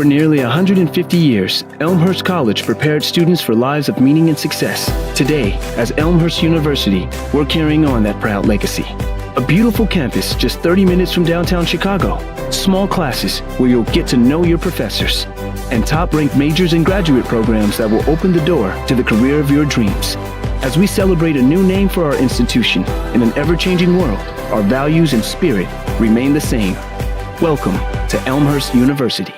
For nearly 150 years, Elmhurst College prepared students for lives of meaning and success. Today, as Elmhurst University, we're carrying on that proud legacy. A beautiful campus just 30 minutes from downtown Chicago. Small classes where you'll get to know your professors. And top-ranked majors and graduate programs that will open the door to the career of your dreams. As we celebrate a new name for our institution in an ever-changing world, our values and spirit remain the same. Welcome to Elmhurst University.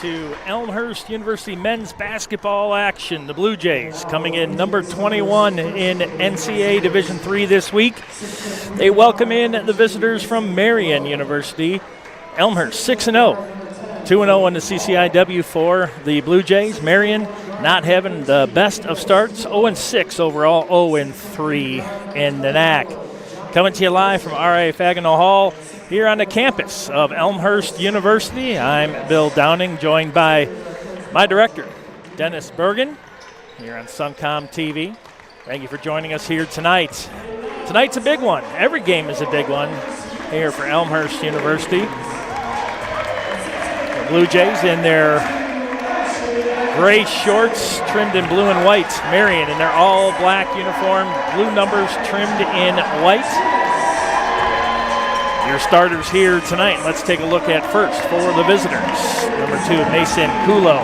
To Elmhurst University men's basketball action. The Blue Jays coming in number 21 in NCAA Division III this week. They welcome in the visitors from Marian University. Elmhurst 6-0, 2-0 in the CCIW for the Blue Jays. Marian not having the best of starts, 0-6 overall, 0-3 in the NAC. Coming to you live from R.A. Fagenal Hall here on the campus of Elmhurst University. I'm Bill Downing, joined by my director, Dennis Bergen, here on Suncom TV. Thank you for joining us here tonight. Tonight's a big one. Every game is a big one here for Elmhurst University. The Blue Jays in their gray shorts trimmed in blue and white. Marian in their all-black uniform, blue numbers trimmed in white. Your starters here tonight. Let's take a look at first for the visitors. Number 2, Mason Kulo.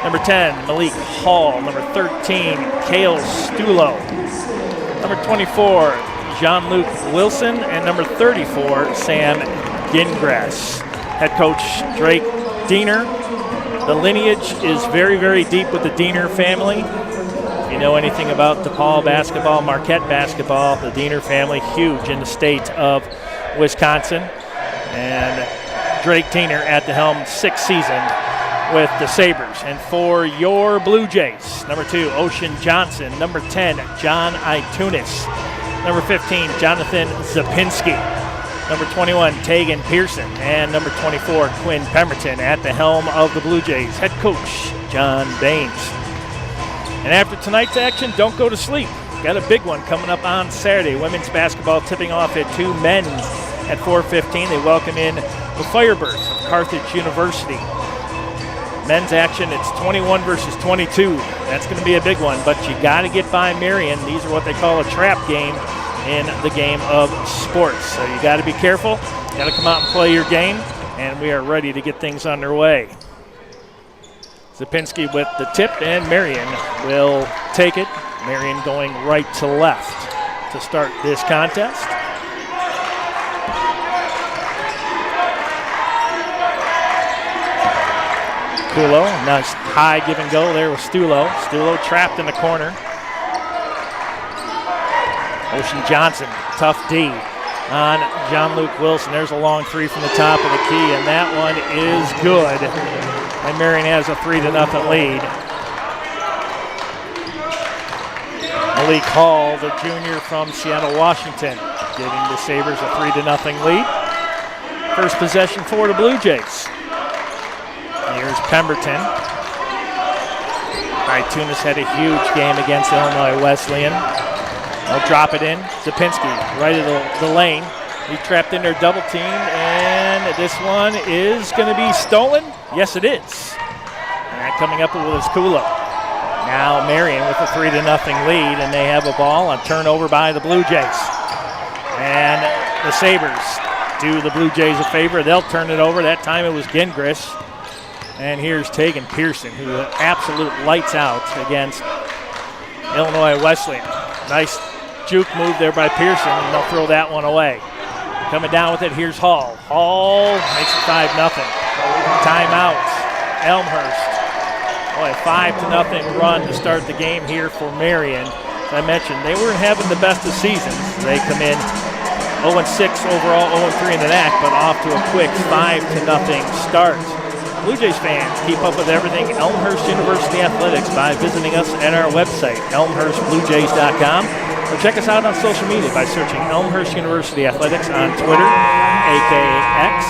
Number 10, Malik Hall. Number 13, Kale Stulo. Number 24, Jean-Luc Wilson. And number 34, Sam Gingras. Head coach Drake Diener. The lineage is very, very deep with the Diener family. If you know anything about DePaul basketball, Marquette basketball, the Diener family, huge in the state of Wisconsin. And Drake Diener at the helm, 6th season with the Sabres. And for your Blue Jays, number 2, Ocean Johnson. Number 10, John Itunis. Number 15, Jonathan Zapinski. Number 21, Tegan Pearson. And number 24, Quinn Pemberton at the helm of the Blue Jays. Head coach, John Baines. And after tonight's action, don't go to sleep. Got a big one coming up on Saturday. Women's basketball tipping off at 2, men's at 4:15. They welcome in the Firebirds of Carthage University. Men's action, it's 21 versus 22. That's going to be a big one, but you got to get by Marian. These are what they call a trap game in the game of sports. So you got to be careful. Got to come out and play your game, and we are ready to get things underway. Zapinski with the tip, and Marian will take it. Marian going right to left to start this contest. Kulo, nice high give and go there with Stulo. Stulo trapped in the corner. Ocean Johnson, tough D on John Luke Wilson. There's a long three from the top of the key, and that one is good. And Marian has a 3-0 lead. Malik Hall, the junior from Seattle, Washington, giving the Sabres a 3-0 lead. First possession for the Blue Jays. Here's Pemberton. Tunis had a huge game against Illinois Wesleyan. They'll drop it in. Zapinski right at the lane. He's trapped in their double team, and this one is going to be stolen. Yes, it is. And coming up with his Kulo. Now Marian with a 3-0 lead, and they have a ball on turnover by the Blue Jays. And the Sabres do the Blue Jays a favor. They'll turn it over. That time it was Gingras. And here's Tegan Pearson, who absolute lights out against Illinois Wesleyan. Nice juke move there by Pearson, and they'll throw that one away. Coming down with it, here's Hall. Hall makes it 5-0. Timeout, Elmhurst. Boy, a 5-0 run to start the game here for Marian. As I mentioned, they weren't having the best of seasons. They come in 0-6 overall, 0-3 in the NAC, but off to a quick 5-0 start. Blue Jays fans, keep up with everything Elmhurst University Athletics by visiting us at our website, elmhurstbluejays.com, or check us out on social media by searching Elmhurst University Athletics on Twitter, aka X,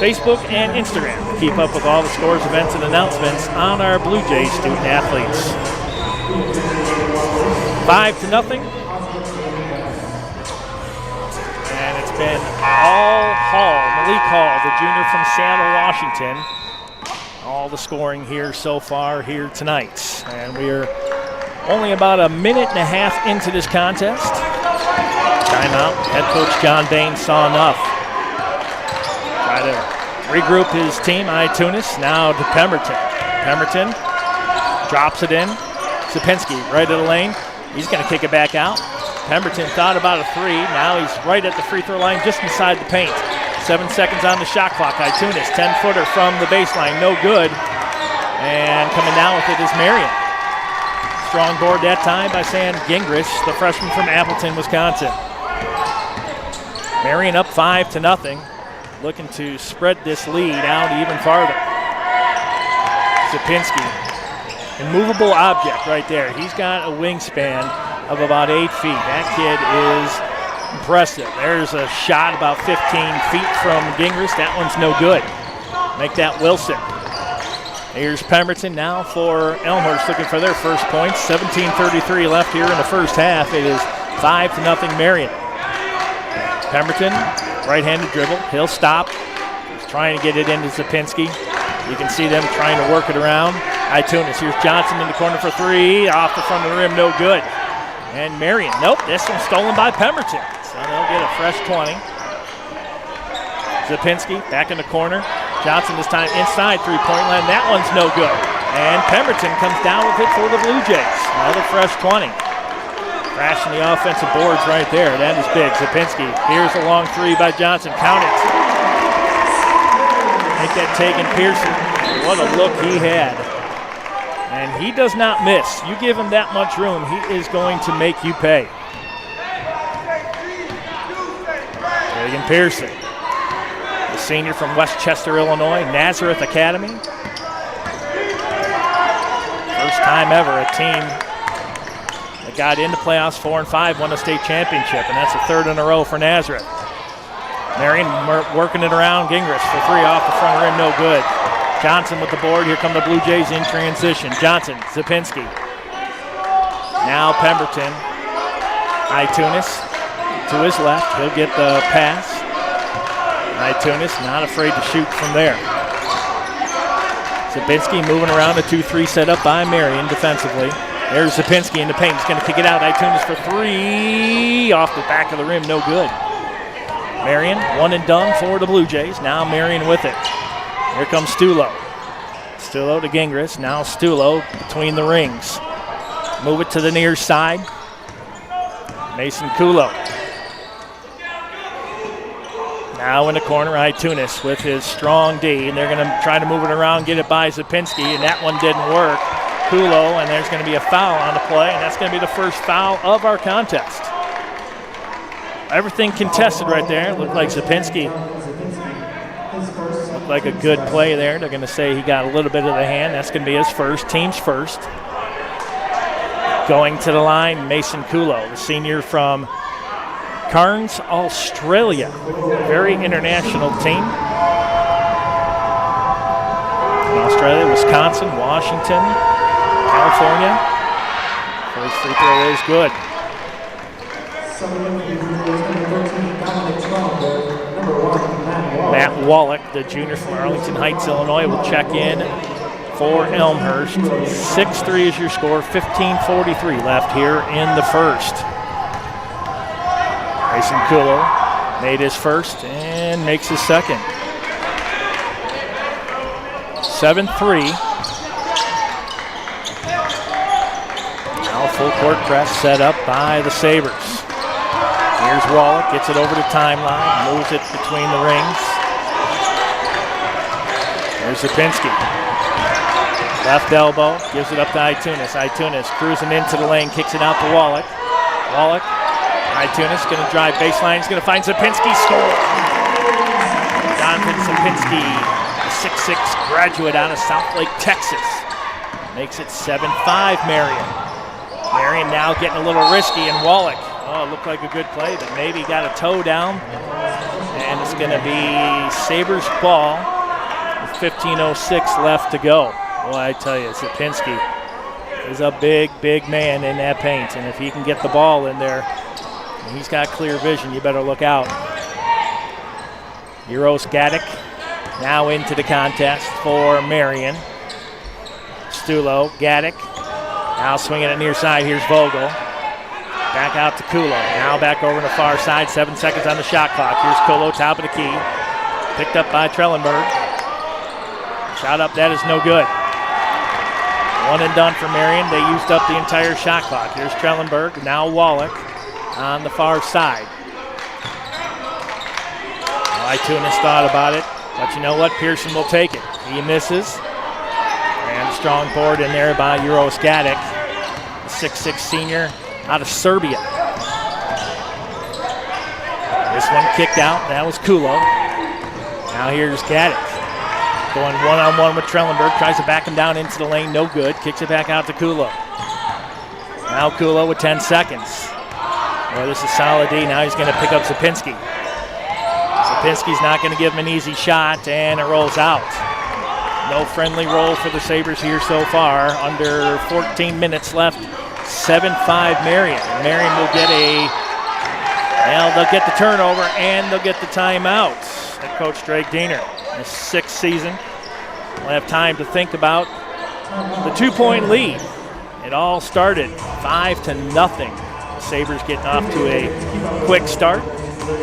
Facebook, and Instagram. Keep up with all the scores, events, and announcements on our Blue Jays student athletes. 5-0. And it's been all Hall, Malik Hall, the junior from Seattle, Washington. All the scoring here so far here tonight. And we're only about a minute and a half into this contest. Timeout. Head coach John Bain saw enough. Try to regroup his team. Tunis now to Pemberton. Pemberton drops it in. Zapinski right at the lane. He's going to kick it back out. Pemberton thought about a three. Now he's right at the free throw line, just inside the paint. 7 seconds on the shot clock. Tunis, 10-footer from the baseline, no good. And coming down with it is Marian. Strong board that time by Sam Gingras, the freshman from Appleton, Wisconsin. Marian up 5-0, looking to spread this lead out even farther. Zapinski, immovable object right there. He's got a wingspan of about 8 feet. That kid is impressive. There's a shot about 15 feet from Gingras. That one's no good. Make that Wilson. Here's Pemberton now for Elmhurst looking for their first points. 17:33 left here in the first half. It is 5-0 Marian. Pemberton, right-handed dribble. He'll stop. He's trying to get it into Zapinski. You can see them trying to work it around. Tunis, here's Johnson in the corner for three. Off the front of the rim, no good. And Marian, nope, this one's stolen by Pemberton. So they'll get a fresh 20. Zapinski back in the corner. Johnson this time inside three-point line. That one's no good. And Pemberton comes down with it for the Blue Jays. Another fresh 20. Crashing the offensive boards right there. That is big. Zapinski, here's a long three by Johnson. Count it. Make that Tegan Pearson. What a look he had. And he does not miss. You give him that much room, he is going to make you pay. Tegan Pearson, the senior from Westchester, Illinois, Nazareth Academy. First time ever a team that got into playoffs 4-5 won a state championship, and that's the third in a row for Nazareth. Marian working it around. Gingras for three off the front rim, no good. Johnson with the board. Here come the Blue Jays in transition. Johnson, Zapinski. Now Pemberton. Tunis to his left. He'll get the pass. Tunis not afraid to shoot from there. Zapinski moving around a 2-3 set up by Marian defensively. There's Zapinski in the paint. He's going to kick it out. Tunis for three. Off the back of the rim, no good. Marian, one and done for the Blue Jays. Now Marian with it. Here comes Stulo. Stulo to Gingras. Now Stulo between the rings. Move it to the near side. Mason Kulo. Now in the corner, Itunis with his strong D, and they're going to try to move it around, get it by Zapinski, and that one didn't work. Kulo, and there's going to be a foul on the play, and that's going to be the first foul of our contest. Everything contested right there. Looked like Zapinski. Looked like a good play there. They're going to say he got a little bit of the hand. That's going to be his first, team's first. Going to the line, Mason Kulo, the senior from Cairns, Australia. Very international team. In Australia, Wisconsin, Washington, California. First free throw is good. Matt Wallach, the junior from Arlington Heights, Illinois, will check in for Elmhurst. 6-3 is your score, 15:43 left here in the first. Mason Kulo made his first and makes his second. 7-3. Now full court press set up by the Sabres. Here's Wallach, gets it over the timeline, moves it between the rings. Here's Zapinski. Left elbow, gives it up to Itunis. Itunis cruising into the lane, kicks it out to Wallach. Wallach, Itunis going to drive baseline, he's going to find Zapinski, score! Donovan Zapinski, a 6'6" graduate out of South Lake, Texas. Makes it 7-5 Marian. Marian now getting a little risky, and Wallach, oh, it looked like a good play, but maybe got a toe down. And it's going to be Sabres ball with 15:06 left to go. Well, I tell you, Zapinski is a big, big man in that paint. And if he can get the ball in there, and he's got clear vision, you better look out. Euros Gaddick now into the contest for Marian. Stulo, Gaddick, now swinging it near side. Here's Vogel. Back out to Kulo. Now back over to the far side. 7 seconds on the shot clock. Here's Kulo, top of the key. Picked up by Trellenberg. Shot up, that is no good. One and done for Marian. They used up the entire shot clock. Here's Trellenberg. Now Wallach on the far side. Itunis thought about it, but you know what? Pearson will take it. He misses. And a strong board in there by Euros Gaddick, a 6'6" senior out of Serbia. This one kicked out. That was Kulo. Now here's Gaddick. Going one-on-one with Trellenberg. Tries to back him down into the lane. No good. Kicks it back out to Kulo. Now Kulo with 10 seconds. Well, this is solid D. Now he's going to pick up Zapinski. Zapinski's not going to give him an easy shot, and it rolls out. No friendly roll for the Sabres here so far. Under 14 minutes left. 7-5 Marian. Marian will get they'll get the turnover and they'll get the timeout. Head coach Drake Diener, in his 6th season, will have time to think about the 2-point lead. It all started 5-0. The Sabres getting off to a quick start.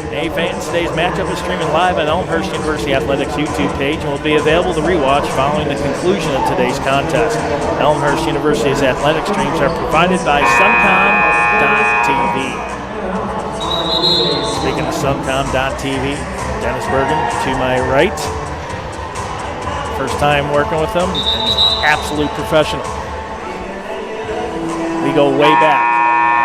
Hey fans, today's matchup is streaming live on Elmhurst University Athletics YouTube page and will be available to rewatch following the conclusion of today's contest. Elmhurst University's athletic streams are provided by Suncom.tv. Speaking of Suncom.tv, Dennis Bergen to my right. First time working with them, absolute professional. We go way back.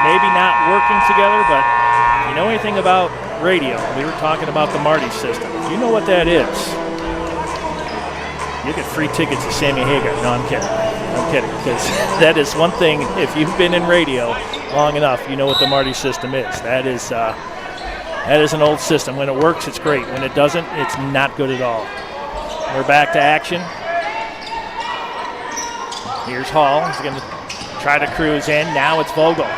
Maybe not working together, but if you know anything about radio, we were talking about the Marty system. If you know what that is, you get free tickets to Sammy Hagar. No, I'm kidding. Because that is one thing, if you've been in radio long enough, you know what the Marty system is. That is an old system. When it works, it's great. When it doesn't, it's not good at all. We're back to action. Here's Hall. He's going to try to cruise in. Now it's Vogel.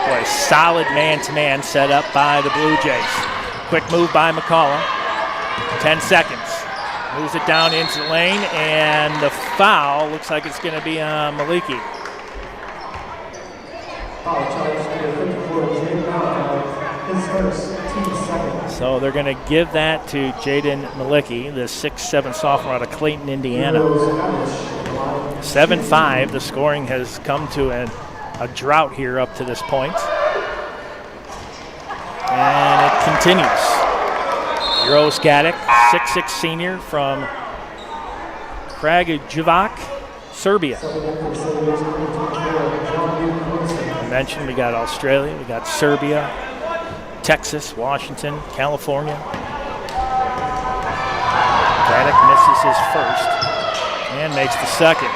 Boy, solid man-to-man set up by the Blue Jays. Quick move by McCollum. 10 seconds. Moves it down into the lane, and the foul looks like it's going to be on Maliki. So they're going to give that to Jaden Maliki, the 6'7" sophomore out of Clayton, Indiana. 7-5. The scoring has come to a drought here up to this point. And it continues. Euro Skatic, 6'6" senior from Kragujevac, Serbia. I mentioned we got Australia, we got Serbia, Texas, Washington, California. Skatic misses his first and makes the second.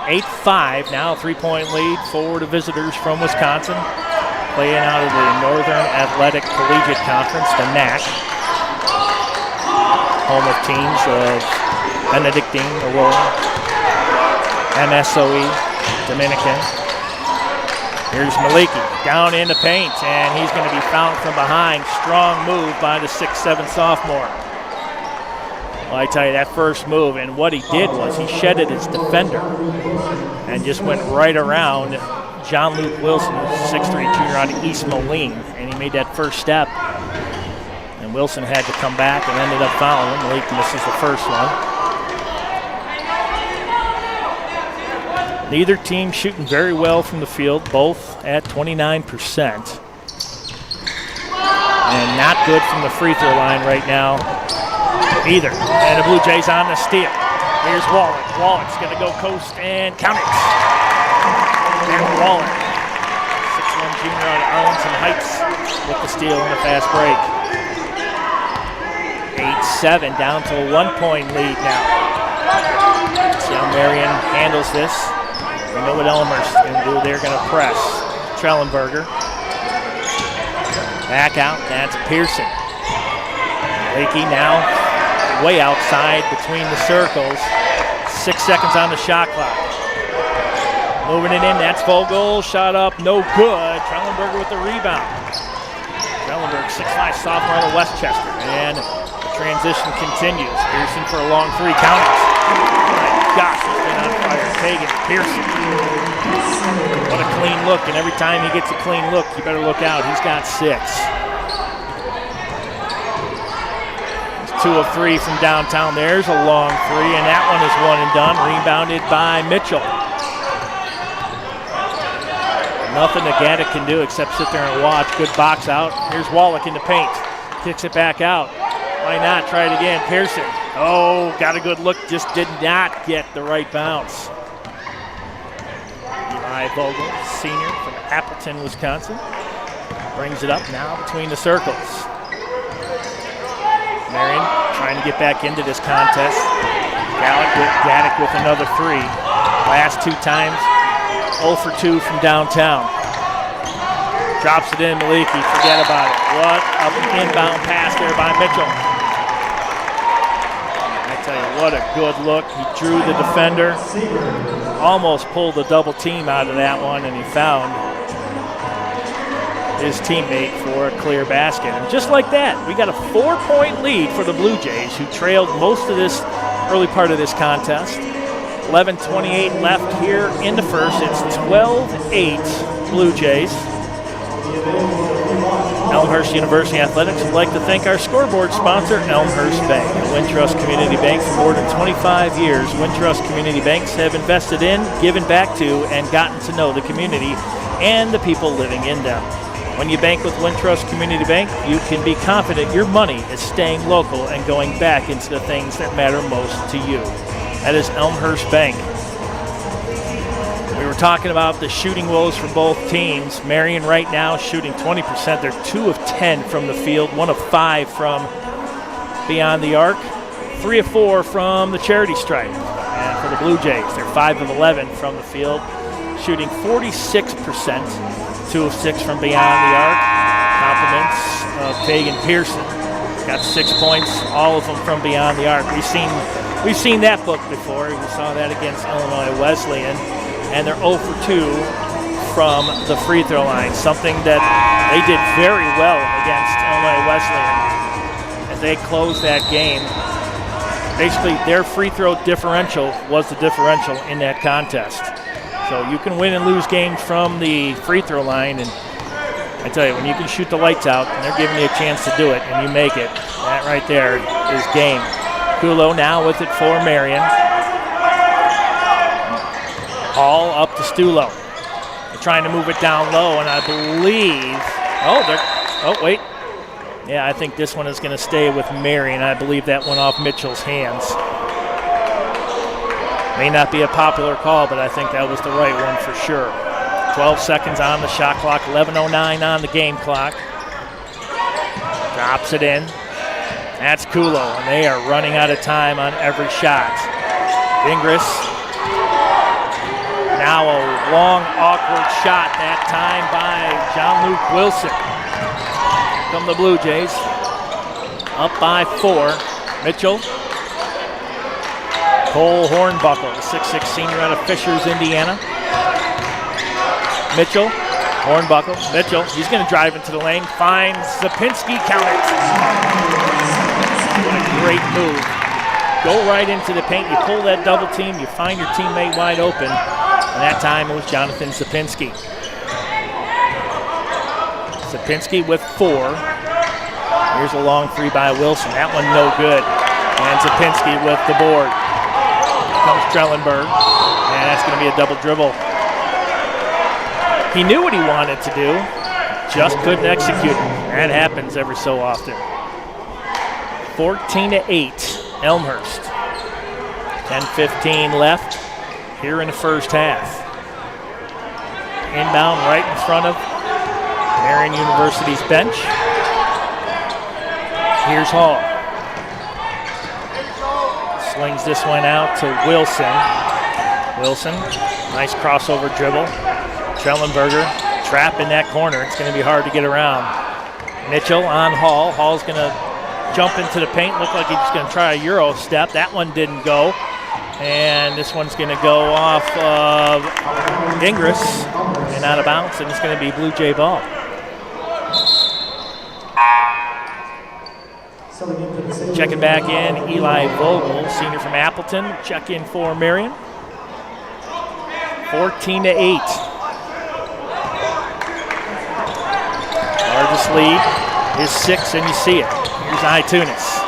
8-5, now a 3-point lead for the visitors from Wisconsin, playing out of the Northern Athletic Collegiate Conference, the NAC, home of teams of Benedictine, Aurora, MSOE, Dominican. Here's Maliki down in the paint, and he's going to be fouled from behind. Strong move by the 6'7" sophomore. Well, I tell you, that first move, and what he did was he shedded his defender and just went right around John-Luke Wilson, who's a 6'3" junior out of East Moline, and he made that first step. And Wilson had to come back and ended up fouling him. Malik misses the first one. Neither team shooting very well from the field, both at 29%. And not good from the free throw line right now either. And the Blue Jays on the steal. Here's Wallach. Wallach's going to go coast and count it. Aaron Wallach, 6'1" junior out of Arlington Heights with the steal and the fast break. 8-7, down to a 1-point lead now. See how Marian handles this. We know what Elmhurst is going to do. They're going to press. Trellenberger. Back out. That's Pearson. Leakey now way outside between the circles. 6 seconds on the shot clock. Moving it in. That's Vogel. Shot up. No good. Trellenberger with the rebound. Trellenberger, 6'5" sophomore out of Westchester. And the transition continues. Pearson for a long three. Count it. Gosh, he's been on fire. Pagan, Pearson. What a clean look, and every time he gets a clean look, you better look out. He's got 6. He's 2 of 3 from downtown. There's a long three, and that one is one and done. Rebounded by Mitchell. Nothing that Gaddick can do except sit there and watch. Good box out. Here's Wallach in the paint. Kicks it back out. Why not? Try it again. Pearson. Oh, got a good look. Just did not get the right bounce. Eli Vogel, senior from Appleton, Wisconsin. Brings it up now between the circles. Marian trying to get back into this contest. Gaddick with another three. Last 2 times, 0 for 2 from downtown. Drops it in, Maliki. Forget about it. What an inbound pass there by Mitchell. Tell you, what a good look. He drew the defender, almost pulled the double team out of that one, and he found his teammate for a clear basket. And just like that, we got a 4-point lead for the Blue Jays, who trailed most of this early part of this contest. 11:28 left here in the first. It's 12-8 Blue Jays. Elmhurst University Athletics would like to thank our scoreboard sponsor, Elmhurst Bank, a Wintrust Community Bank. For more than 25 years, Wintrust Community Banks have invested in, given back to, and gotten to know the community and the people living in them. When you bank with Wintrust Community Bank, you can be confident your money is staying local and going back into the things that matter most to you. That is Elmhurst Bank. We were talking about the shooting woes for both teams. Marian right now shooting 20%. They're 2 of 10 from the field, 1 of 5 from beyond the arc, 3 of 4 from the charity stripe. And for the Blue Jays, they're 5 of 11 from the field, shooting 46%, 2 of 6 from beyond the arc. Compliments of Pagan Pearson. Got 6 points, all of them from beyond the arc. We've seen that book before. We saw that against Illinois Wesleyan. And they're 0 for 2 from the free throw line, something that they did very well against Illinois Wesleyan as they closed that game. Basically, their free throw differential was the differential in that contest. So you can win and lose games from the free throw line, and I tell you, when you can shoot the lights out and they're giving you a chance to do it and you make it, that right there is game. Kulo now with it for Marian. Hall up to Stulo. They're trying to move it down low, and I believe, Oh, wait. Yeah, I think this one is going to stay with Marian. I believe that went off Mitchell's hands. May not be a popular call, but I think that was the right one for sure. 12 seconds on the shot clock, 11:09 on the game clock. Drops it in. That's Kulo, and they are running out of time on every shot. Ingris. Now a long, awkward shot, that time by John-Luc Wilson. Here come the Blue Jays. Up by 4. Mitchell. Cole Hornbuckle, the 6'6" senior out of Fishers, Indiana. Mitchell, Hornbuckle, Mitchell. He's going to drive into the lane. Finds Zapinski, count it. What a great move. Go right into the paint. You pull that double team. You find your teammate wide open. And that time it was Jonathan Zapinski. Zapinski with 4. Here's a long 3 by Wilson. That one no good. And Zapinski with the board. Here comes Trellenberg. And that's going to be a double dribble. He knew what he wanted to do, just couldn't execute it. That happens every so often. 14-8, Elmhurst. 10:15 left here in the first half. Inbound right in front of Marian University's bench. Here's Hall. Slings this one out to Wilson. Wilson, nice crossover dribble. Trellenberger, trap in that corner. It's going to be hard to get around. Mitchell on Hall. Hall's going to jump into the paint. Looked like he's going to try a Euro step. That one didn't go. And this one's going to go off of Ingris and out of bounds, and it's going to be Blue Jay ball. Checking back in, Eli Vogel, senior from Appleton. Check in for Marian. 14-8. Largest lead is 6, and you see it. Here's Itunis.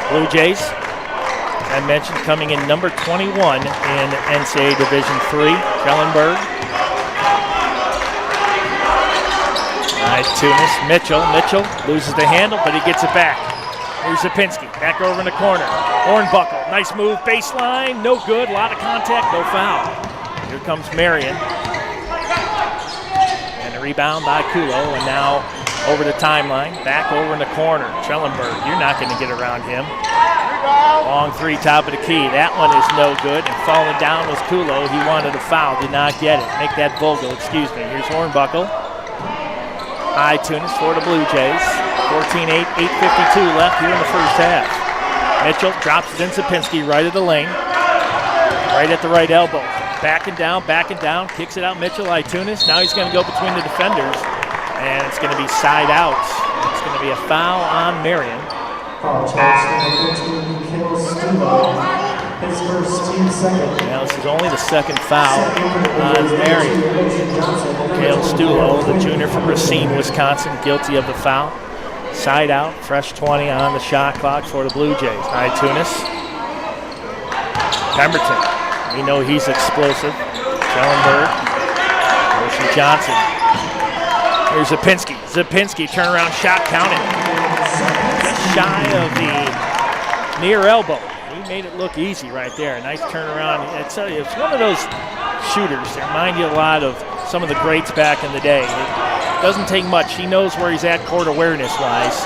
Blue Jays, I mentioned, coming in number 21 in NCAA Division III. Trellenberg. Itunis. Mitchell loses the handle, but he gets it back. Here's Zapinski. Back over in the corner. Hornbuckle. Nice move. Baseline. No good. A lot of contact. No foul. Here comes Marian. Rebound by Kulo, and now over the timeline, back over in the corner. Trellenberg, you're not going to get around him. Long 3, top of the key. That one is no good, and falling down was Kulo. He wanted a foul, did not get it. Make that Vogel, excuse me. Here's Hornbuckle. Itunis for the Blue Jays. 14-8, 8:52 left here in the first half. Mitchell drops it in Zapinski right at the lane, right at the right elbow. Backing down, kicks it out Mitchell, Itunis. Now he's going to go between the defenders, and it's going to be side out. It's going to be a foul on Marian. Now this is only the second foul on Marian. Cale Stulo, the junior from Racine, Wisconsin, guilty of the foul. Side out, fresh 20 on the shot clock for the Blue Jays. Itunis. Pemberton. We know he's explosive. Trellenberg. Ocean Johnson. Here's Zapinski. Zapinski, turnaround shot, counted. Just shy of the near elbow. He made it look easy right there. Nice turnaround. I tell you, it's one of those shooters that remind you a lot of some of the greats back in the day. It doesn't take much. He knows where he's at court awareness-wise.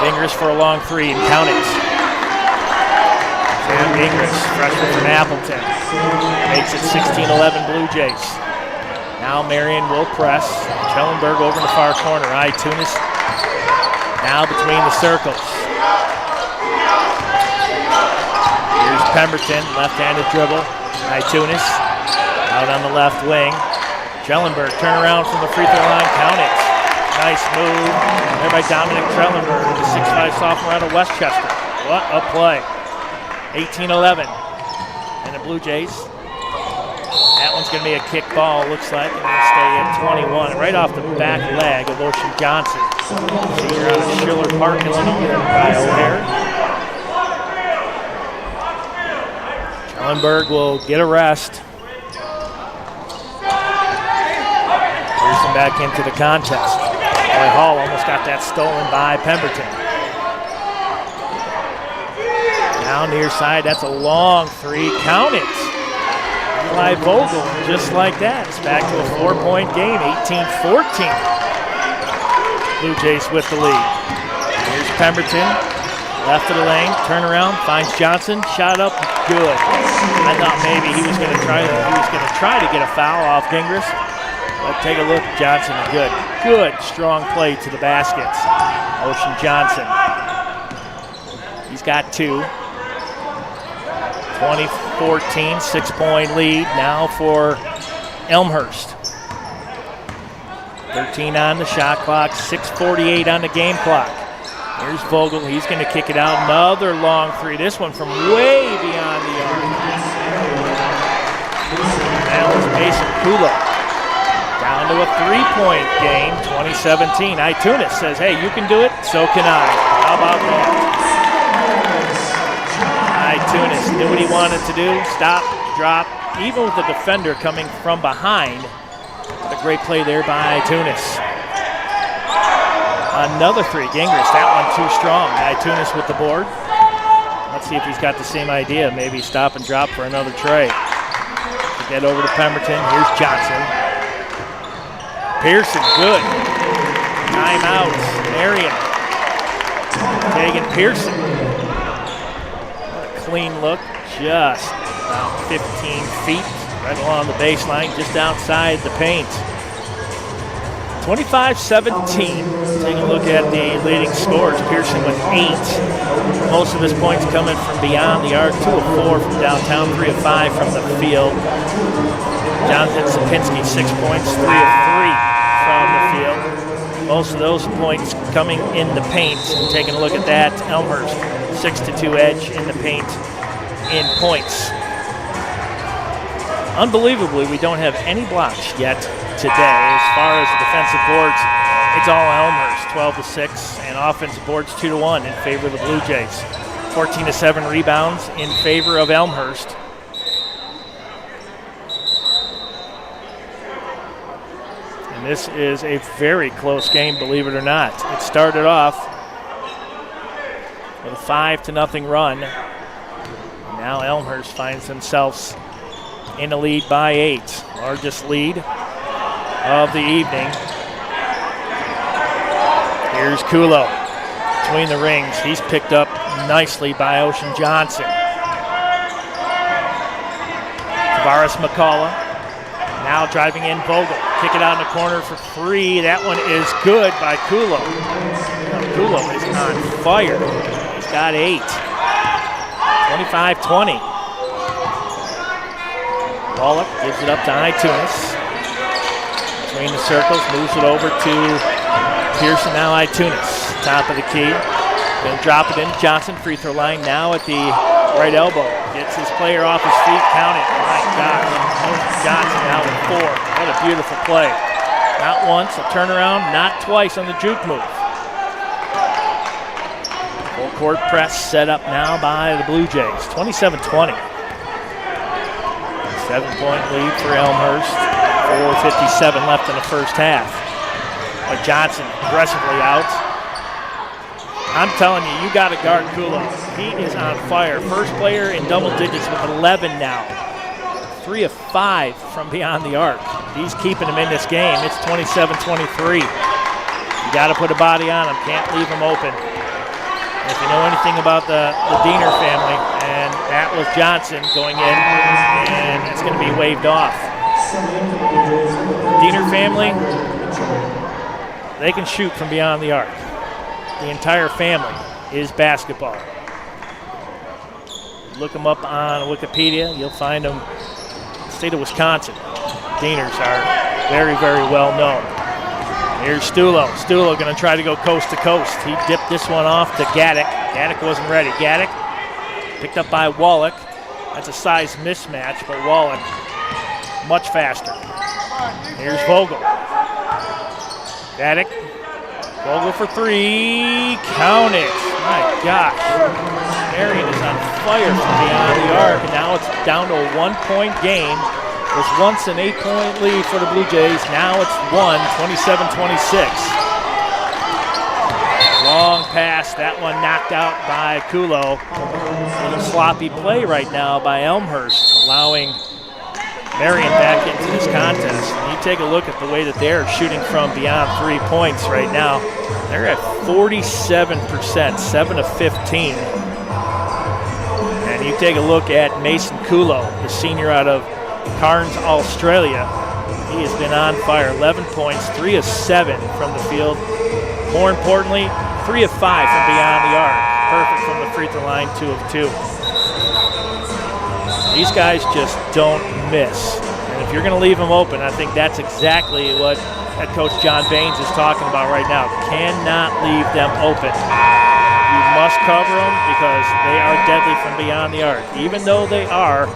Fingers for a long 3 and count it. Sam Ingris, freshman from Appleton, makes it 16-11 Blue Jays. Now Marian will press. Trellenberg over in the far corner. Itunis now between the circles. Here's Pemberton, left-handed dribble. Itunis out on the left wing. Trellenberg turn around from the free throw line. Count it. Nice move there by Dominic Trellenberg, the 6'5" sophomore out of Westchester. What a play. 18-11. And the Blue Jays, that one's going to be a kick ball, looks like, and they'll stay at 21. Right off the back leg of Ocean Johnson. Senior out of Schiller Park, Illinois, by O'Hare. Trellenberg will get a rest. Pearson back into the contest. Boy, Hall almost got that stolen by Pemberton. Now near side, that's a long three. Count it. By Vogel, just like that. It's back to a 4-point game, 18-14. Blue Jays with the lead. Here's Pemberton, left of the lane, turn around, finds Johnson, shot up, good. I thought maybe he was going to try to get a foul off Gingras. But take a look, Johnson, good, strong play to the basket. Ocean Johnson. He's got 2. 20-14, 6-point lead now for Elmhurst. 13 on the shot clock, 6:48 on the game clock. Here's Vogel, he's going to kick it out. Another long three, this one from way beyond the arc. That was Mason Kulo. Down to a 3-point game, 2017. Itunis says, hey, you can do it, so can I. How about that? Tunis knew what he wanted to do, stop, drop, even with the defender coming from behind. What a great play there by Tunis. Another three, Gingras, that one too strong. Tunis with the board. Let's see if he's got the same idea, maybe stop and drop for another tray. Get over to Pemberton, here's Johnson. Pearson, good. Timeout, Marian. Kagan Pearson. Clean look, just about 15 feet, right along the baseline, just outside the paint. 25-17. Take a look at the leading scores. Pearson with 8. Most of his points coming from beyond the arc. 2 of 4 from downtown, 3 of 5 from the field. Jonathan Sapinski, 6 points, 3 of 3 from the field. Most of those points coming in the paint. And taking a look at that, Elmhurst. 6-2 edge in the paint in points. Unbelievably, we don't have any blocks yet today. As far as the defensive boards, it's all Elmhurst, 12-6, and offensive boards 2-1 in favor of the Blue Jays. 14-7 rebounds in favor of Elmhurst. And this is a very close game, believe it or not. It started off with a 5-0 run. And now Elmhurst finds themselves in a lead by 8. Largest lead of the evening. Here's Kulo between the rings. He's picked up nicely by Ocean Johnson. Tavares McCullough now driving in Vogel. Kick it out in the corner for 3. That one is good by Kulo. Kulo is on fire. Got 8. 25-20. Wallach gives it up to Itunis. Between the circles, moves it over to Pearson, now Itunis. Top of the key. Gonna drop it in. Johnson, free throw line now at the right elbow. Gets his player off his feet. Count it. My gosh. Johnson now with 4. What a beautiful play. Not once, a turnaround, not twice on the juke move. Full court press set up now by the Blue Jays. 27-20. 7-point lead for Elmhurst. 4:57 left in the first half. But Johnson aggressively out. I'm telling you, you got to guard Kulo. He is on fire. First player in double digits with 11 now. 3 of 5 from beyond the arc. He's keeping him in this game. It's 27-23. You got to put a body on him. Can't leave him open. And if you know anything about the Diener family, and that was Johnson going in, and it's going to be waved off. Diener family, they can shoot from beyond the arc. The entire family is basketball. Look them up on Wikipedia. You'll find them. State of Wisconsin. Dieners are very, very well known. Here's Stulo. Stulo going to try to go coast to coast. He dipped this one off to Gaddick. Gaddick wasn't ready. Gaddick picked up by Wallach. That's a size mismatch, but Wallach much faster. Here's Vogel. Gaddick. Vogel for 3. Count it. My gosh. Marian is on fire from beyond the arc, and now it's down to a 1-point game. It was once an 8-point lead for the Blue Jays. Now it's 27-26. Long pass, that one knocked out by Kulo. A little sloppy play right now by Elmhurst, allowing Marian back into this contest. And you take a look at the way that they're shooting from beyond 3 points right now. They're at 47%, 7 of 15. And you take a look at Mason Kulo, the senior out of Cairns, Australia. He has been on fire, 11 points, 3 of 7 from the field. More importantly, 3 of 5 from beyond the arc. Perfect from the free throw line, 2 of 2. These guys just don't miss. And if you're going to leave them open, I think that's exactly what head coach John Baines is talking about right now. Cannot leave them open. You must cover them because they are deadly from beyond the arc. Even though they are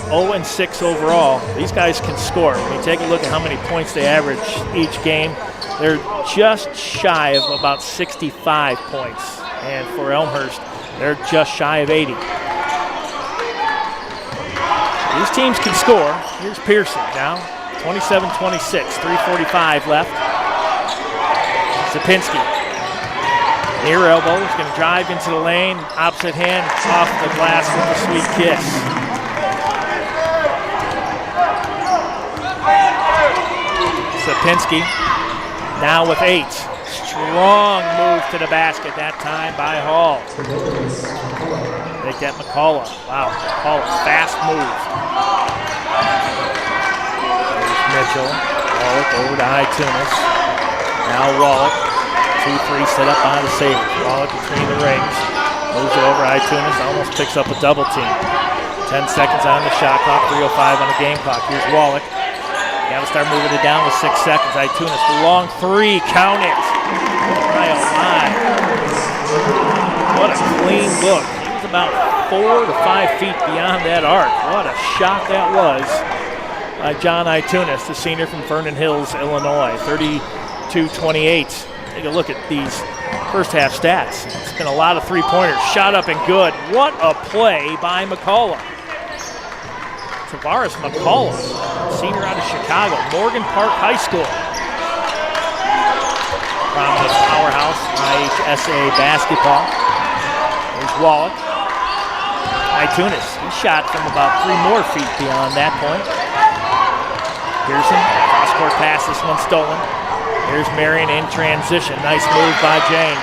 0-6 overall, these guys can score. When you take a look at how many points they average each game, they're just shy of about 65 points. And for Elmhurst, they're just shy of 80. These teams can score. Here's Pearson now, 27-26, 3:45 left. Zapinski, near elbow, is going to drive into the lane, opposite hand, off the glass with a sweet kiss. Zapinski now with 8. Strong move to the basket that time by Hall. Make that McCullough. Wow, McCullough, fast move. There's Mitchell. Wallach over to Itunis. Now Wallach. 2-3 set up by the Sabres. Wallach between the rings. Moves it over Itunis. Almost picks up a double team. 10 seconds on the shot clock. 3:05 on the game clock. Here's Wallach. Got to start moving it down with 6 seconds. Itunis, the long 3. Count it. My, oh my. What a clean look. About 4 to 5 feet beyond that arc. What a shot that was by John Itunis, the senior from Vernon Hills, Illinois. 32-28. Take a look at these first half stats. It's been a lot of three-pointers. Shot up and good. What a play by McCullough. Tavares McCullough, senior out of Chicago, Morgan Park High School. Prominent powerhouse, IHSA basketball. There's Wallach. Itunis, he shot from about 3 more feet beyond that point. Pearson, cross-court pass, this one stolen. Here's Marian in transition. Nice move by Jane.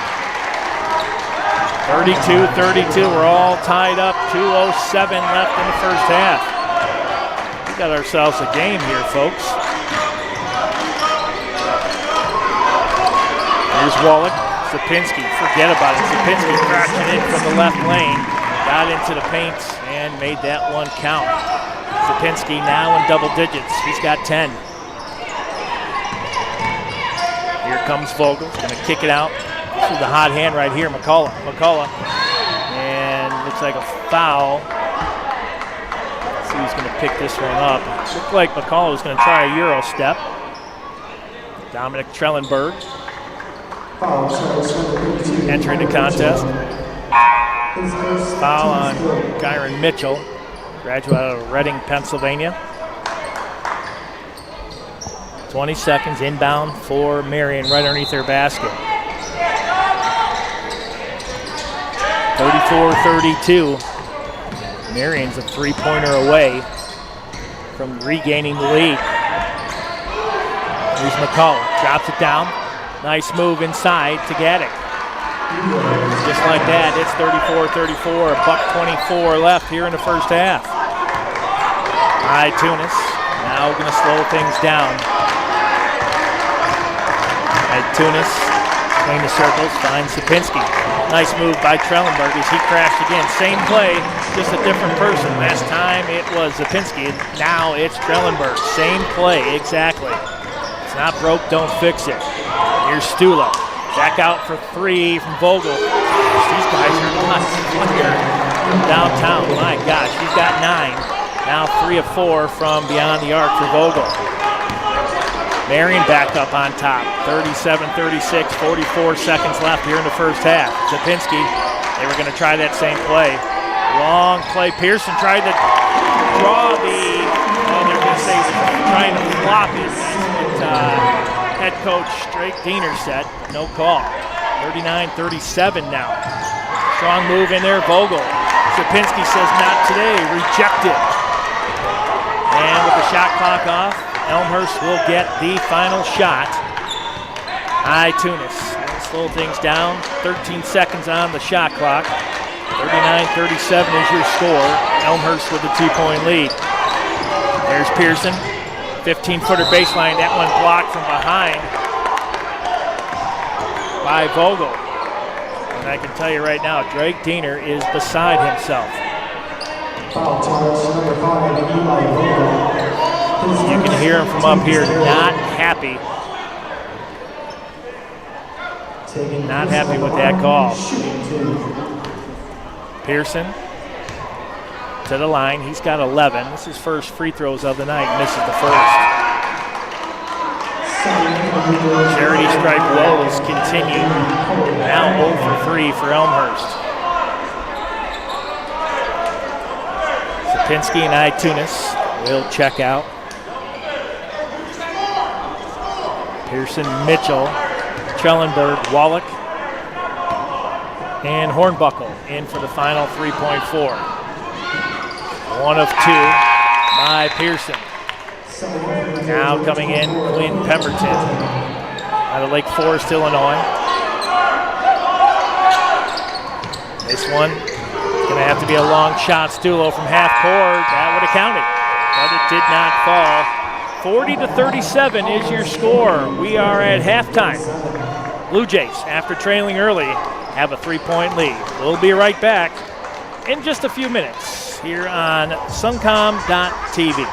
32-32, we're all tied up. 2:07 left in the first half. We got ourselves a game here, folks. Here's Wallach. Zapinski, forget about it. Zapinski crashing in from the left lane. Got into the paint and made that one count. Zapinski now in double digits. He's got 10. Here comes Vogel. He's going to kick it out. This is the hot hand right here, McCullough. And looks like a foul. Let's see who's going to pick this one up. Looked like McCullough was going to try a Euro step. Dominic Trellenberg entering the contest. Foul on Kyron Mitchell, graduate out of Reading, Pennsylvania. 20 seconds inbound for Marian right underneath their basket. 34-32. Marian's a 3-pointer away from regaining the lead. Here's McCullough, drops it down. Nice move inside to Gaddick. Just like that, it's 34-34, $1:24 left here in the first half. Itunis now going to slow things down. Itunis between the circles, finds Zapinski. Nice move by Trellenberg as he crashed again. Same play, just a different person. Last time it was Zapinski, now it's Trellenberg. Same play, exactly. It's not broke, don't fix it. Here's Stula. Back out for 3 from Vogel. Gosh, these guys are nuts. Here from downtown. My gosh, he's got 9. Now 3 of 4 from beyond the arc for Vogel. Marian back up on top. 37-36, 44 seconds left here in the first half. Zapinski, they were going to try that same play. Long play. Pearson tried to draw the, they're going to say trying to flop it. Head coach Drake Diener said, no call. 39-37 now. Strong move in there, Vogel. Sapinski says not today, rejected. And with the shot clock off, Elmhurst will get the final shot. Tunis. Slow things down. 13 seconds on the shot clock. 39-37 is your score. Elmhurst with a 2-point lead. There's Pearson. 15-footer baseline. That one blocked from behind by Vogel. And I can tell you right now, Drake Diener is beside himself. You can hear him from up here, not happy. Not happy with that call. Pearson to the line. He's got 11. This is his first free throws of the night. Misses the first. Charity stripe woes continue. Now 0 for 3 for Elmhurst. Sapinski and Tunis will check out. Pearson, Mitchell, Schellenberg, Wallach, and Hornbuckle in for the final 3.4. 1 of 2 by Pearson. Now coming in, Quinn Pemberton out of Lake Forest, Illinois. This one is going to have to be a long shot. Stulo from half court. That would have counted, but it did not fall. 40-37 is your score. We are at halftime. Blue Jays, after trailing early, have a 3-point lead. We'll be right back in just a few minutes here on suncom.tv.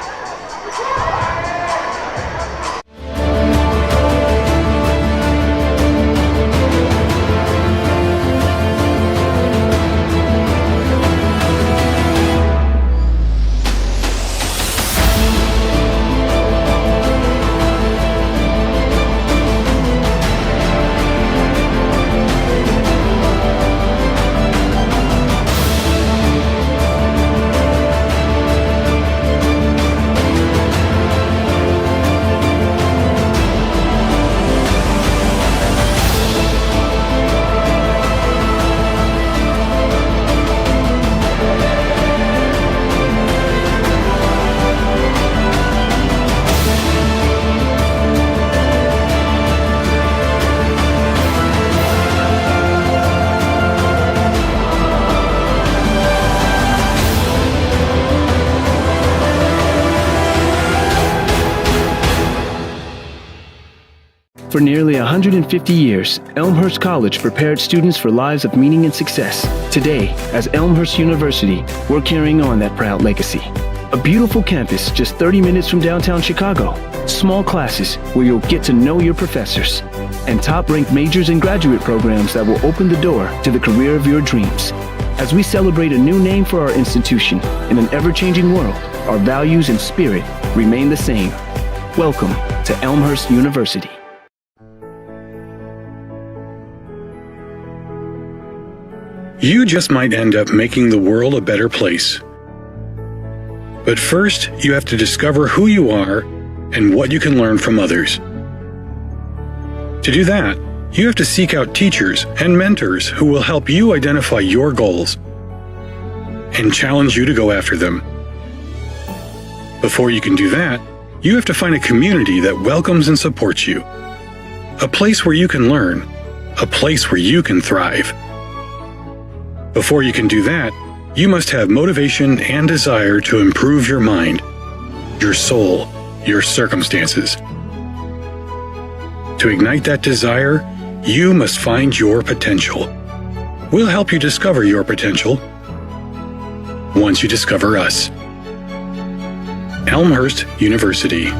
For nearly 150 years, Elmhurst College prepared students for lives of meaning and success. Today, as Elmhurst University, we're carrying on that proud legacy. A beautiful campus just 30 minutes from downtown Chicago. Small classes where you'll get to know your professors. And top-ranked majors and graduate programs that will open the door to the career of your dreams. As we celebrate a new name for our institution in an ever-changing world, our values and spirit remain the same. Welcome to Elmhurst University. You just might end up making the world a better place. But first, you have to discover who you are and what you can learn from others. To do that, you have to seek out teachers and mentors who will help you identify your goals and challenge you to go after them. Before you can do that, you have to find a community that welcomes and supports you. A place where you can learn. A place where you can thrive. Before you can do that, you must have motivation and desire to improve your mind, your soul, your circumstances. To ignite that desire, you must find your potential. We'll help you discover your potential once you discover us. Elmhurst University.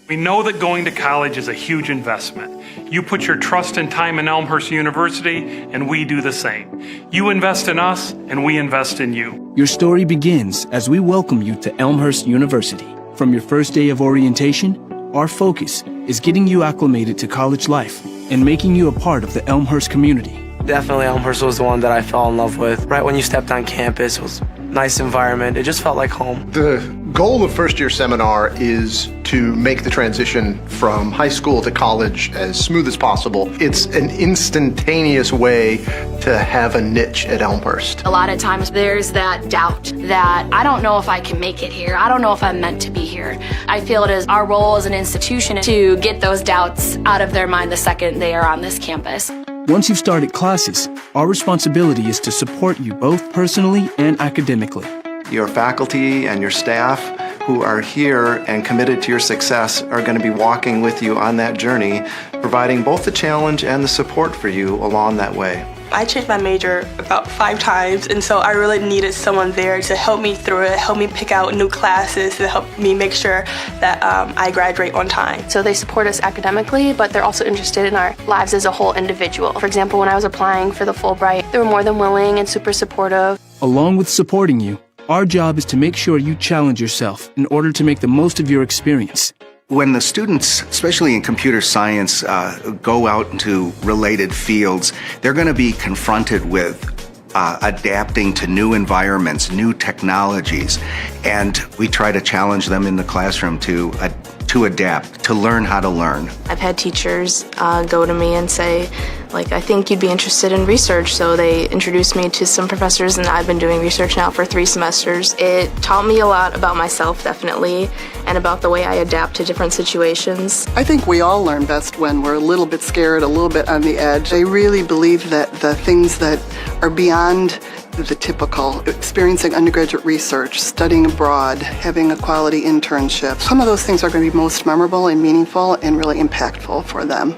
We know that going to college is a huge investment. You put your trust and time in Elmhurst University, and we do the same. You invest in us, and we invest in you. Your story begins as we welcome you to Elmhurst University. From your first day of orientation, our focus is getting you acclimated to college life and making you a part of the Elmhurst community. Definitely Elmhurst was the one that I fell in love with. Right when you stepped on campus, it was nice environment. It just felt like home. The goal of First Year Seminar is to make the transition from high school to college as smooth as possible. It's an instantaneous way to have a niche at Elmhurst. A lot of times there's that doubt that I don't know if I can make it here. I don't know if I'm meant to be here. I feel it is our role as an institution to get those doubts out of their mind the second they are on this campus. Once you've started classes, our responsibility is to support you both personally and academically. Your faculty and your staff who are here and committed to your success are going to be walking with you on that journey, providing both the challenge and the support for you along that way. I changed my major about 5 times, and so I really needed someone there to help me through it, help me pick out new classes, to help me make sure that I graduate on time. So they support us academically, but they're also interested in our lives as a whole individual. For example, when I was applying for the Fulbright, they were more than willing and super supportive. Along with supporting you, our job is to make sure you challenge yourself in order to make the most of your experience. When the students, especially in computer science, go out into related fields, they're going to be confronted with adapting to new environments, new technologies, and we try to challenge them in the classroom to adapt, to learn how to learn. I've had teachers go to me and say, I think you'd be interested in research. So they introduced me to some professors, and I've been doing research now for 3 semesters. It taught me a lot about myself, definitely, and about the way I adapt to different situations. I think we all learn best when we're a little bit scared, a little bit on the edge. I really believe that the things that are beyond the typical, experiencing undergraduate research, studying abroad, having a quality internship, some of those things are going to be most memorable and meaningful and really impactful for them.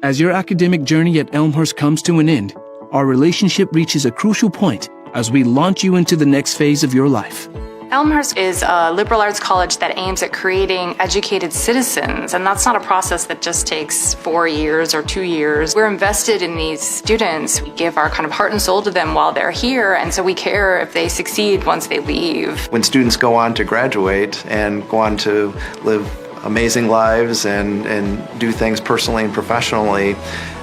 As your academic journey at Elmhurst comes to an end, our relationship reaches a crucial point as we launch you into the next phase of your life. Elmhurst is a liberal arts college that aims at creating educated citizens, and that's not a process that just takes 4 years or 2 years. We're invested in these students. We give our kind of heart and soul to them while they're here, and so we care if they succeed once they leave. When students go on to graduate and go on to live amazing lives and do things personally and professionally,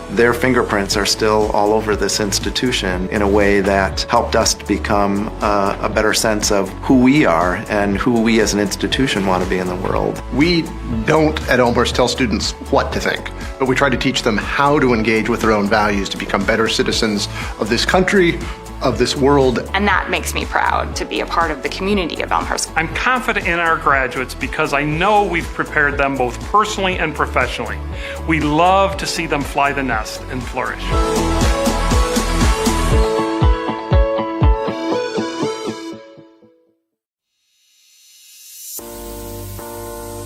their fingerprints are still all over this institution in a way that helped us to become a better sense of who we are and who we as an institution want to be in the world. We don't at Elmhurst tell students what to think, but we try to teach them how to engage with their own values to become better citizens of this country, of this world. And that makes me proud to be a part of the community of Elmhurst. I'm confident in our graduates because I know we've prepared them both personally and professionally. We love to see them fly the nest and flourish.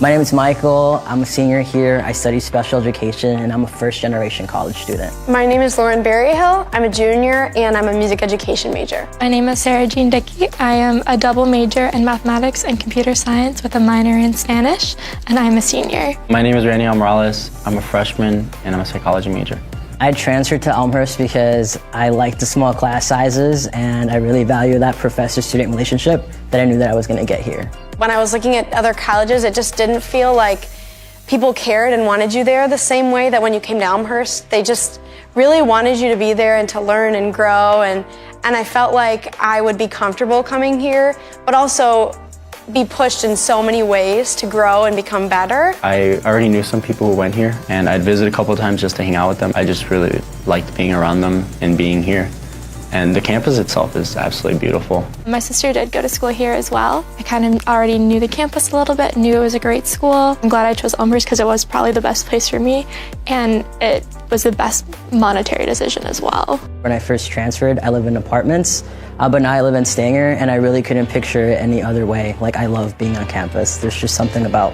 My name is Michael. I'm a senior here. I study special education, and I'm a first-generation college student. My name is Lauren Berryhill. I'm a junior, and I'm a music education major. My name is Sarah Jean Dickey. I am a double major in mathematics and computer science with a minor in Spanish, and I'm a senior. My name is Randy Morales. I'm a freshman, and I'm a psychology major. I transferred to Elmhurst because I like the small class sizes, and I really value that professor-student relationship that I knew that I was going to get here. When I was looking at other colleges, it just didn't feel like people cared and wanted you there the same way that when you came to Elmhurst. They just really wanted you to be there and to learn and grow, and I felt like I would be comfortable coming here, but also be pushed in so many ways to grow and become better. I already knew some people who went here, and I'd visit a couple of times just to hang out with them. I just really liked being around them and being here. And the campus itself is absolutely beautiful. My sister did go to school here as well. I kind of already knew the campus a little bit, knew it was a great school. I'm glad I chose Elmhurst because it was probably the best place for me, and it was the best monetary decision as well. When I first transferred, I lived in apartments, but now I live in Stanger, and I really couldn't picture it any other way. Like, I love being on campus. There's just something about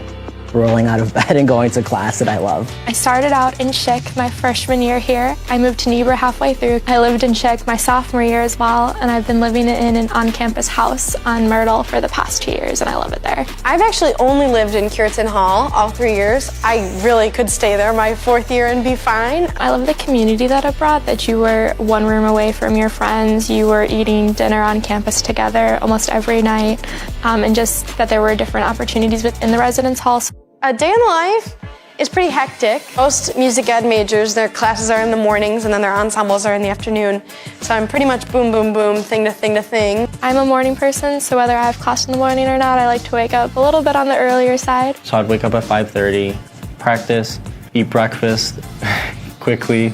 rolling out of bed and going to class that I love. I started out in Schick my freshman year here. I moved to Niebuhr halfway through. I lived in Schick my sophomore year as well, and I've been living in an on-campus house on Myrtle for the past 2 years, and I love it there. I've actually only lived in Cureton Hall all 3 years. I really could stay there my 4th year and be fine. I love the community that it brought, that you were one room away from your friends, you were eating dinner on campus together almost every night, and just that there were different opportunities within the residence halls. A day in the life is pretty hectic. Most music ed majors, their classes are in the mornings and then their ensembles are in the afternoon. So I'm pretty much boom, boom, boom, thing to thing to thing. I'm a morning person, so whether I have class in the morning or not, I like to wake up a little bit on the earlier side. So I'd wake up at 5:30, practice, eat breakfast quickly,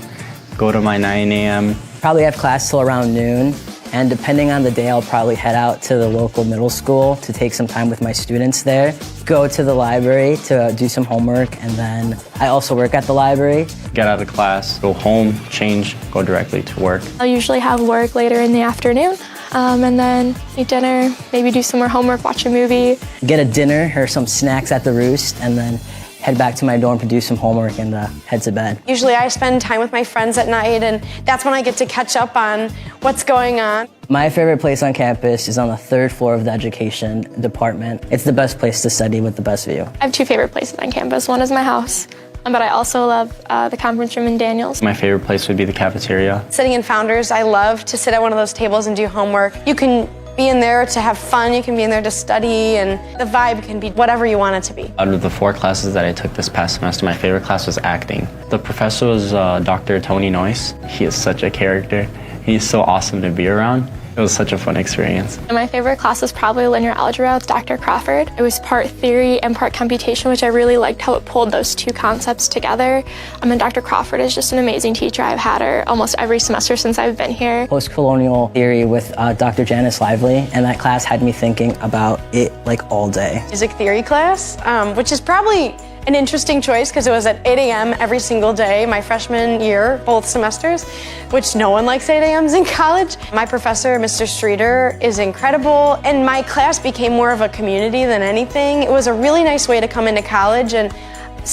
go to my 9 a.m. Probably have class till around noon, and depending on the day, I'll probably head out to the local middle school to take some time with my students there, go to the library to do some homework, and then I also work at the library. Get out of class, go home, change, go directly to work. I'll usually have work later in the afternoon, and then eat dinner, maybe do some more homework, watch a movie. Get a dinner or some snacks at the Roost, and then head back to my dorm to do some homework and head to bed. Usually I spend time with my friends at night, and that's when I get to catch up on what's going on. My favorite place on campus is on the 3rd floor of the education department. It's the best place to study with the best view. I have 2 favorite places on campus. One is my house, but I also love the conference room in Daniels. My favorite place would be the cafeteria. Sitting in Founders, I love to sit at one of those tables and do homework. You can be in there to have fun, you can be in there to study, and the vibe can be whatever you want it to be. Out of the 4 classes that I took this past semester, my favorite class was acting. The professor was Dr. Tony Noyce. He is such a character. He's so awesome to be around. It was such a fun experience. And my favorite class was probably linear algebra with Dr. Crawford. It was part theory and part computation, which I really liked how it pulled those 2 concepts together. And Dr. Crawford is just an amazing teacher. I've had her almost every semester since I've been here. Post-colonial theory with Dr. Janice Lively, and that class had me thinking about it like all day. Music theory class, which is probably an interesting choice because it was at 8 a.m. every single day my freshman year, both semesters, which no one likes 8 a.m.s in college. My professor, Mr. Streeter, is incredible, and my class became more of a community than anything. It was a really nice way to come into college, and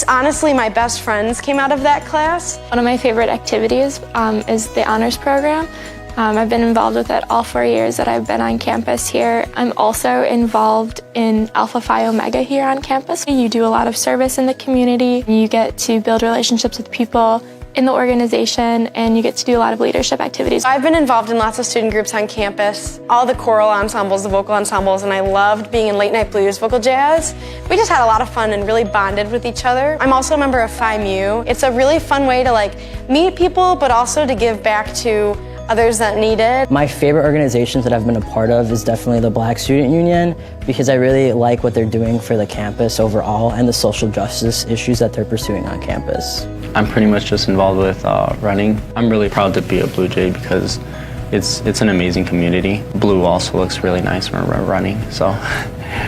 honestly, my best friends came out of that class. One of my favorite activities is the honors program. I've been involved with it all 4 years that I've been on campus here. I'm also involved in Alpha Phi Omega here on campus. You do a lot of service in the community. You get to build relationships with people in the organization, and you get to do a lot of leadership activities. I've been involved in lots of student groups on campus, all the choral ensembles, the vocal ensembles, and I loved being in late night blues, vocal jazz. We just had a lot of fun and really bonded with each other. I'm also a member of Phi Mu. It's a really fun way to meet people, but also to give back to others that need it. My favorite organizations that I've been a part of is definitely the Black Student Union, because I really like what they're doing for the campus overall and the social justice issues that they're pursuing on campus. I'm pretty much just involved with running. I'm really proud to be a Blue Jay because it's an amazing community. Blue also looks really nice when we're running, so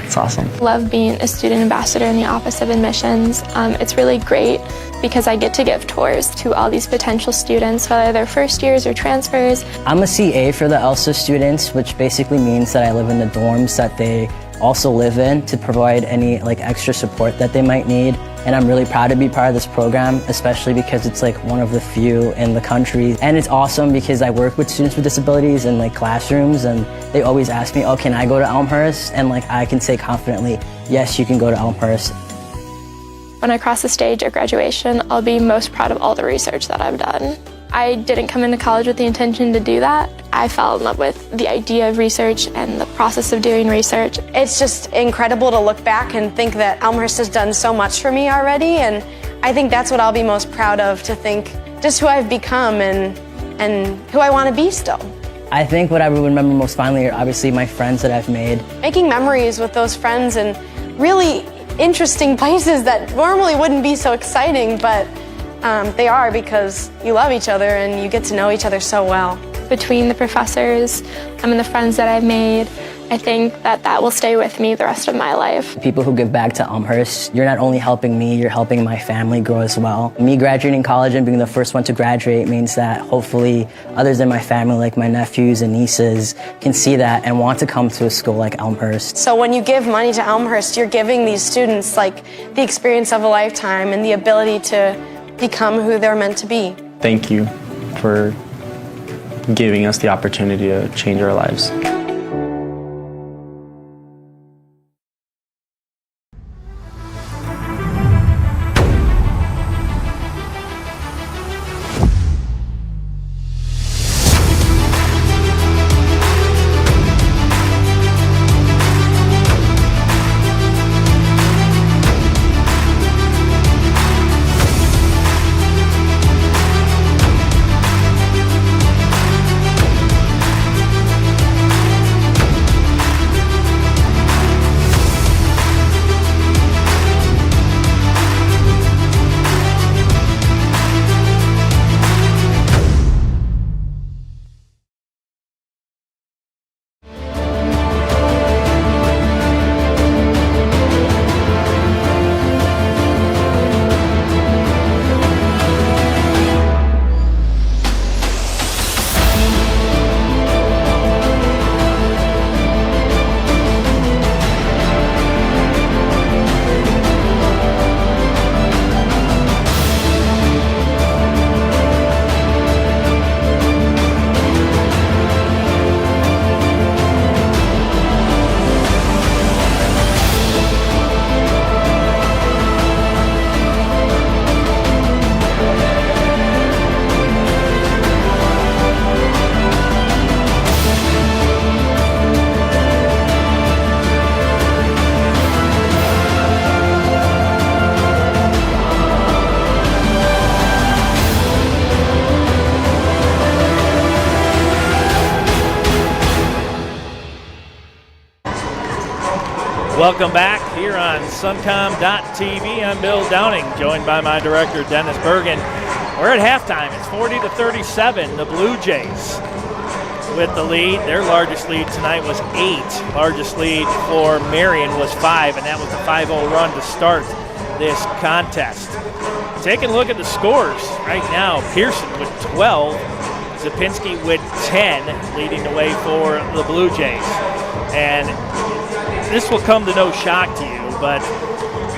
it's awesome. Love being a student ambassador in the Office of Admissions. It's really great because I get to give tours to all these potential students, whether they're first years or transfers. I'm a CA for the ELSA students, which basically means that I live in the dorms that they also live in to provide any extra support that they might need. And I'm really proud to be part of this program, especially because it's one of the few in the country. And it's awesome because I work with students with disabilities in classrooms, and they always ask me, oh, can I go to Elmhurst? And I can say confidently, yes, you can go to Elmhurst. When I cross the stage at graduation, I'll be most proud of all the research that I've done. I didn't come into college with the intention to do that. I fell in love with the idea of research and the process of doing research. It's just incredible to look back and think that Elmhurst has done so much for me already, and I think that's what I'll be most proud of, to think just who I've become and who I want to be still. I think what I would remember most fondly are obviously my friends that I've made. Making memories with those friends in really interesting places that normally wouldn't be so exciting, but they are because you love each other and you get to know each other so well. Between the professors and the friends that I've made, I think that will stay with me the rest of my life. People who give back to Elmhurst, you're not only helping me, you're helping my family grow as well. Me graduating college and being the first one to graduate means that hopefully others in my family, like my nephews and nieces, can see that and want to come to a school like Elmhurst. So when you give money to Elmhurst, you're giving these students the experience of a lifetime and the ability to become who they're meant to be. Thank you for giving us the opportunity to change our lives. Welcome back here on Suncom.tv. I'm Bill Downing, joined by my director, Dennis Bergen. We're at halftime. It's 40-37, the Blue Jays with the lead. Their largest lead tonight was 8. Largest lead for Marian was 5, and that was the 5-0 run to start this contest. Taking a look at the scores right now, Pearson with 12, Zapinski with 10, leading the way for the Blue Jays. And this will come to no shock to you, but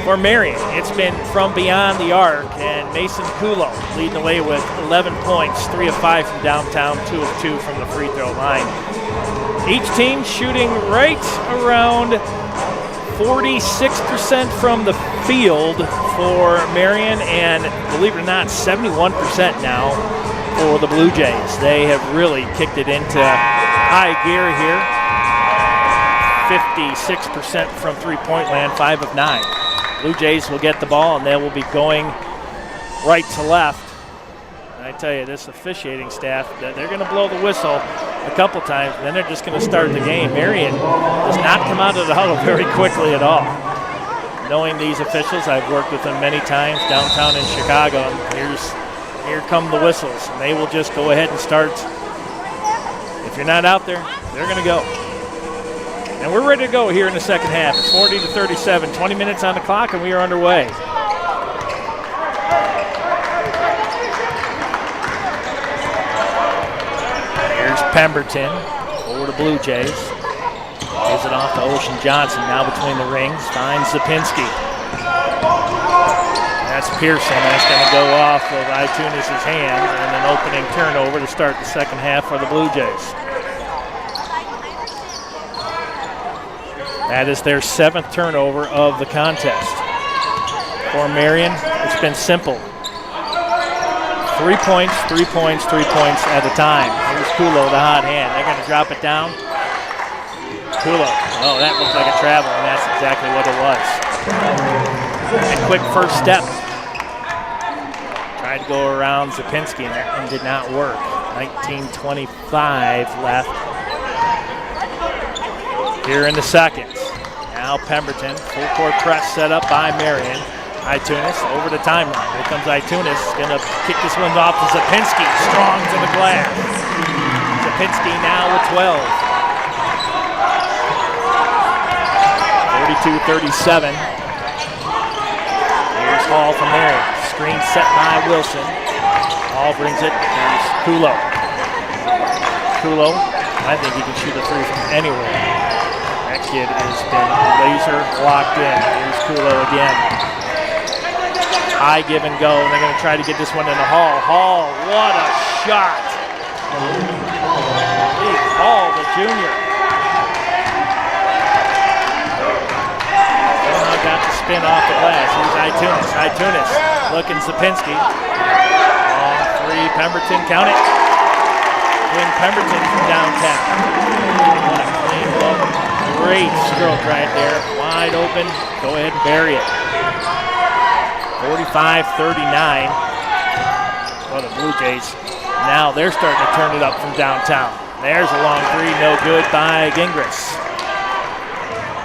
for Marian, it's been from beyond the arc, and Mason Kulo leading the way with 11 points, 3 of 5 from downtown, 2 of 2 from the free throw line. Each team shooting right around 46% from the field for Marian, and believe it or not, 71% now for the Blue Jays. They have really kicked it into high gear here. 56% from three-point land, 5 of 9. Blue Jays will get the ball, and they will be going right to left. And I tell you, this officiating staff, they're going to blow the whistle a couple times, and then they're just going to start the game. Marian does not come out of the huddle very quickly at all. Knowing these officials, I've worked with them many times downtown in Chicago, and here come the whistles, and they will just go ahead and start. If you're not out there, they're going to go. And we're ready to go here in the second half. It's 40-37, 20 minutes on the clock, and we are underway. Here's Pemberton for the Blue Jays. Gives it off to Ocean Johnson, now between the rings, finds Zapinski. That's Pearson. That's going to go off of Itunis' hands, and an opening turnover to start the second half for the Blue Jays. That is their 7th turnover of the contest. For Marian, it's been simple. 3 points, 3 points, 3 points at a time. Here's Kulo, the hot hand. They're going to drop it down. Kulo. Oh, that looked like a travel, and that's exactly what it was. A quick first step. Tried to go around Zapinski and did not work. 19:25 left. Here in the second. Now Pemberton, full court press set up by Marian. Itunis over the timeline. Here comes Itunis, going to kick this one off to Zapinski, strong to the glass. Zapinski now with 12. 42-37. Here's Hall from Marian. Screen set by Wilson. Hall brings it. Here's Kulo. Kulo, I think he can shoot a three from anywhere. That kid has been laser locked in. Here's Kulo again. High give and go, and they're going to try to get this one into Hall. Hall, what a shot. Big Hall, the junior. Somehow got the spin off the glass. Here's Itunis. Itunis looking Zapinski. Long three, Pemberton, count it. Quinn Pemberton from downtown. What a clean look. Great stroke right there. Wide open. Go ahead and bury it. 45-39. Well, the Blue Jays, now they're starting to turn it up from downtown. There's a long three. No good by Gingras.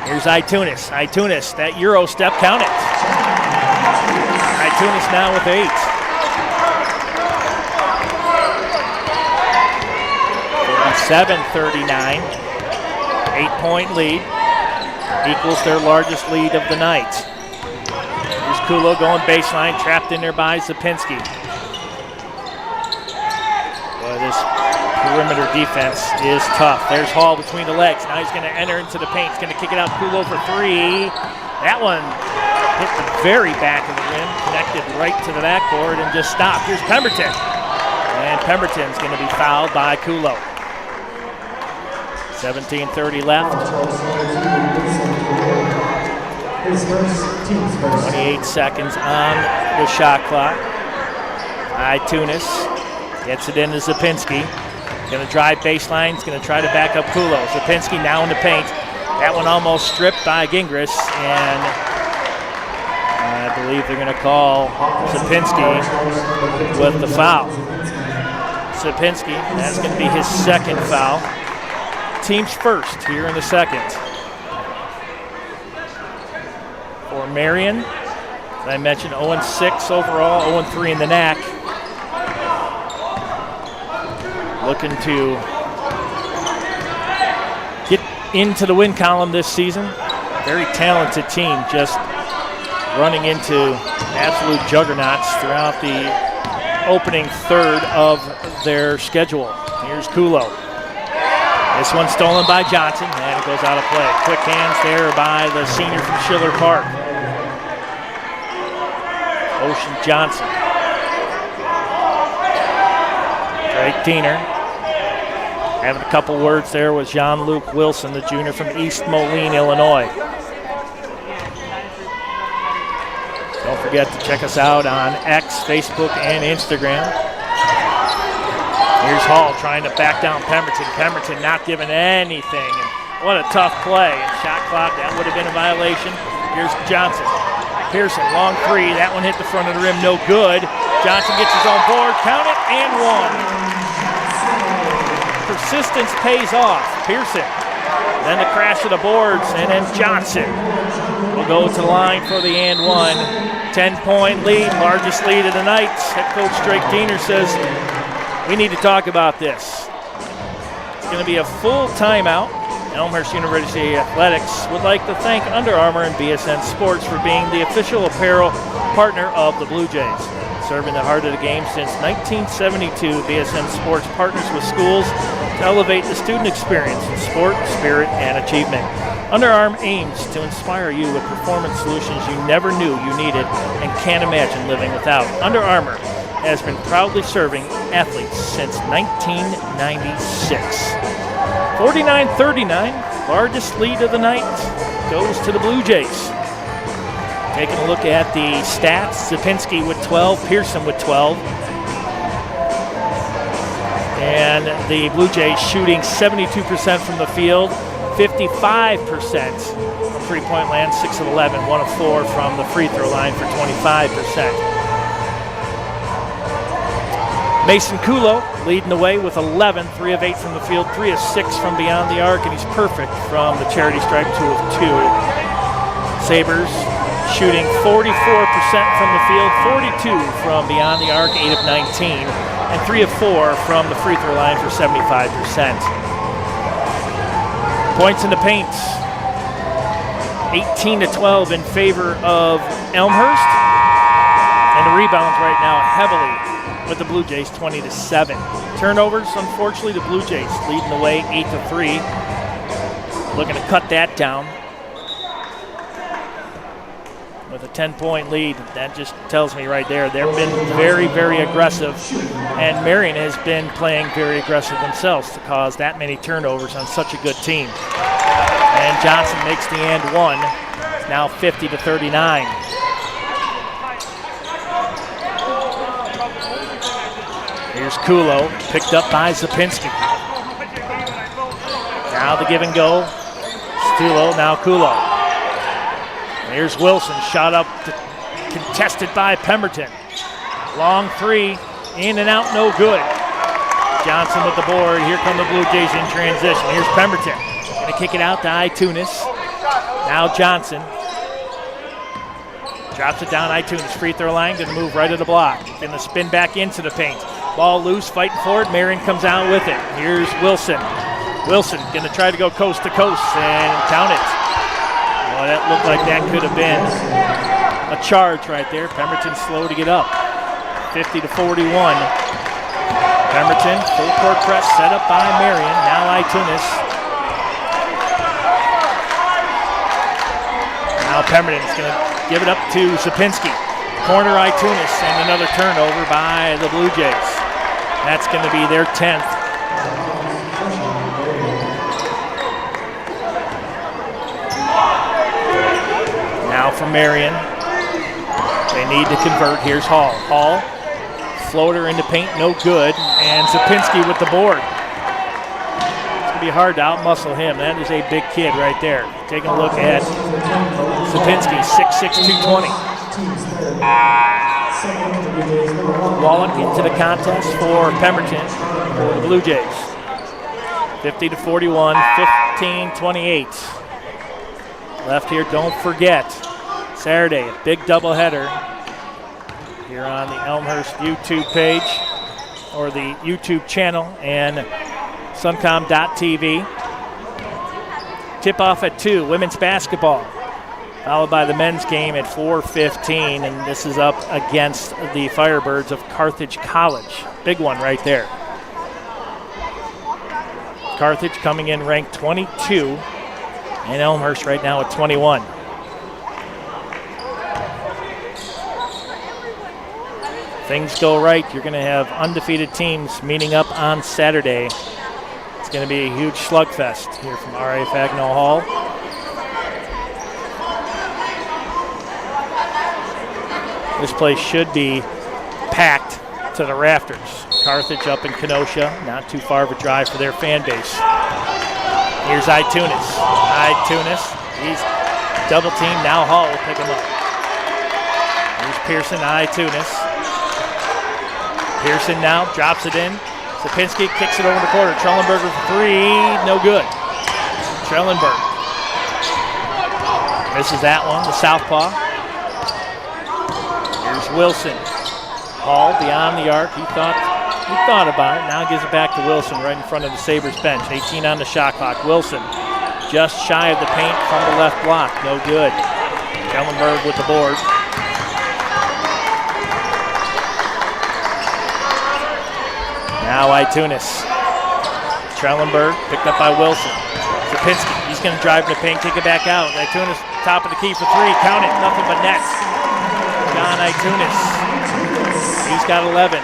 Here's Itunis. Itunis, that Euro step, count it. Itunis now with 8. 47-39. 8-point lead. Equals their largest lead of the night. Here's Kulo going baseline, trapped in there by Zapinski. Boy, this perimeter defense is tough. There's Hall between the legs. Now he's going to enter into the paint. He's going to kick it out. Kulo for 3. That one hit the very back of the rim, connected right to the backboard, and just stopped. Here's Pemberton. And Pemberton's going to be fouled by Kulo. 17:30 left. 28 seconds on the shot clock. Itunis gets it into Zapinski. Going to drive baseline. He's going to try to back up Kulo. Zapinski now in the paint. That one almost stripped by Gingras, and I believe they're going to call Zapinski with the foul. Zapinski, that's going to be his second foul. Team's first here in the second. for Marian. As I mentioned, 0-6 overall, 0-3 in the NAC. Looking to get into the win column this season. Very talented team, just running into absolute juggernauts throughout the opening third of their schedule. Here's Kulo. This one stolen by Johnson, and it goes out of play. Quick hands there by the senior from Schiller Park. Ocean Johnson. Drake Diener. Having a couple words there with Jean-Luc Wilson, the junior from East Moline, Illinois. Don't forget to check us out on X, Facebook, and Instagram. Here's Hall trying to back down Pemberton. Pemberton not giving anything. And what a tough play. And shot clock, that would have been a violation. Here's Johnson. Pearson, long three. That one hit the front of the rim, no good. Johnson gets his own board, count it, and one. Persistence pays off. Pearson. Then the crash of the boards, and then Johnson will go to the line for the and one. 10-point lead, largest lead of the night. Head coach Drake Diener says, we need to talk about this. It's going to be a full timeout. Elmhurst University Athletics would like to thank Under Armour and BSN Sports for being the official apparel partner of the Blue Jays. Serving the heart of the game since 1972, BSN Sports partners with schools to elevate the student experience in sport, spirit, and achievement. Under Armour aims to inspire you with performance solutions you never knew you needed and can't imagine living without. Under Armour has been proudly serving athletes since 1996. 49-39, largest lead of the night, goes to the Blue Jays. Taking a look at the stats, Zapinski with 12, Pearson with 12. And the Blue Jays shooting 72% from the field, 55% from three-point land, 6 of 11, 1 of 4 from the free throw line for 25%. Mason Kulo leading the way with 11, 3 of 8 from the field, 3 of 6 from beyond the arc, and he's perfect from the charity stripe, 2 of 2. Sabres shooting 44% from the field, 42 from beyond the arc, 8 of 19, and 3 of 4 from the free throw line for 75%. Points in the paint, 18-12 in favor of Elmhurst, and the rebounds right now heavily with the Blue Jays, 20-7. Turnovers, unfortunately, the Blue Jays leading the way, 8-3. Looking to cut that down with a 10-point lead. That just tells me right there, they've been very, very aggressive, and Marian has been playing very aggressive themselves to cause that many turnovers on such a good team. And Johnson makes the and one. It's now 50-39. Here's Kulo, picked up by Zapinski. Now the give and go. Stulo, now Kulo. Here's Wilson, shot up, contested by Pemberton. Long three, in and out, no good. Johnson with the board. Here come the Blue Jays in transition. Here's Pemberton, gonna kick it out to Itunis. Now Johnson. Drops it down, Itunis, free throw line, gonna move right at the block. Gonna spin back into the paint. Ball loose, fighting for it. Marian comes out with it. Here's Wilson. Wilson gonna try to go coast to coast and count it. Well, that looked like that could have been a charge right there. Pemberton slow to get up. 50-41. Pemberton, full court press set up by Marian. Now Itunis. Now Pemberton's gonna give it up to Zapinski. Corner Itunis and another turnover by the Blue Jays. That's going to be their 10th. Now for Marian. They need to convert. Here's Hall. Hall, floater into paint, no good. And Zapinski with the board. It's going to be hard to outmuscle him. That is a big kid right there. Taking a look at Zapinski, 6'6", 220. Wallach into the contest for Pemberton for the Blue Jays. 50-41, 15-28. Left here, don't forget, Saturday, a big doubleheader here on the Elmhurst YouTube page or the YouTube channel and suncom.tv. Tip-off at 2, women's basketball, followed by the men's game at 4:15, and this is up against the Firebirds of Carthage College. Big one right there. Carthage coming in ranked 22, and Elmhurst right now at 21. Things go right, you're going to have undefeated teams meeting up on Saturday. It's going to be a huge slugfest here from R.A. Fagnall Hall. This place should be packed to the rafters. Carthage up in Kenosha, not too far of a drive for their fan base. Here's Itunis. Itunis, he's double teamed, now Hall will pick him up. Here's Pearson, Itunis. Pearson now drops it in. Sapinski kicks it over the quarter. Trellenberger for 3, no good. Trellenberg misses that one, the southpaw. Here's Wilson. Hall beyond the arc. He thought about it. Now gives it back to Wilson right in front of the Sabres bench. 18 on the shot clock. Wilson just shy of the paint from the left block. No good. Trellenberg with the board. Now Itunis. Trellenberg picked up by Wilson. Sapinski, he's going to drive in the paint, kick it back out. Itunis, top of the key for 3. Count it, nothing but net. John Itunis. He's got 11. A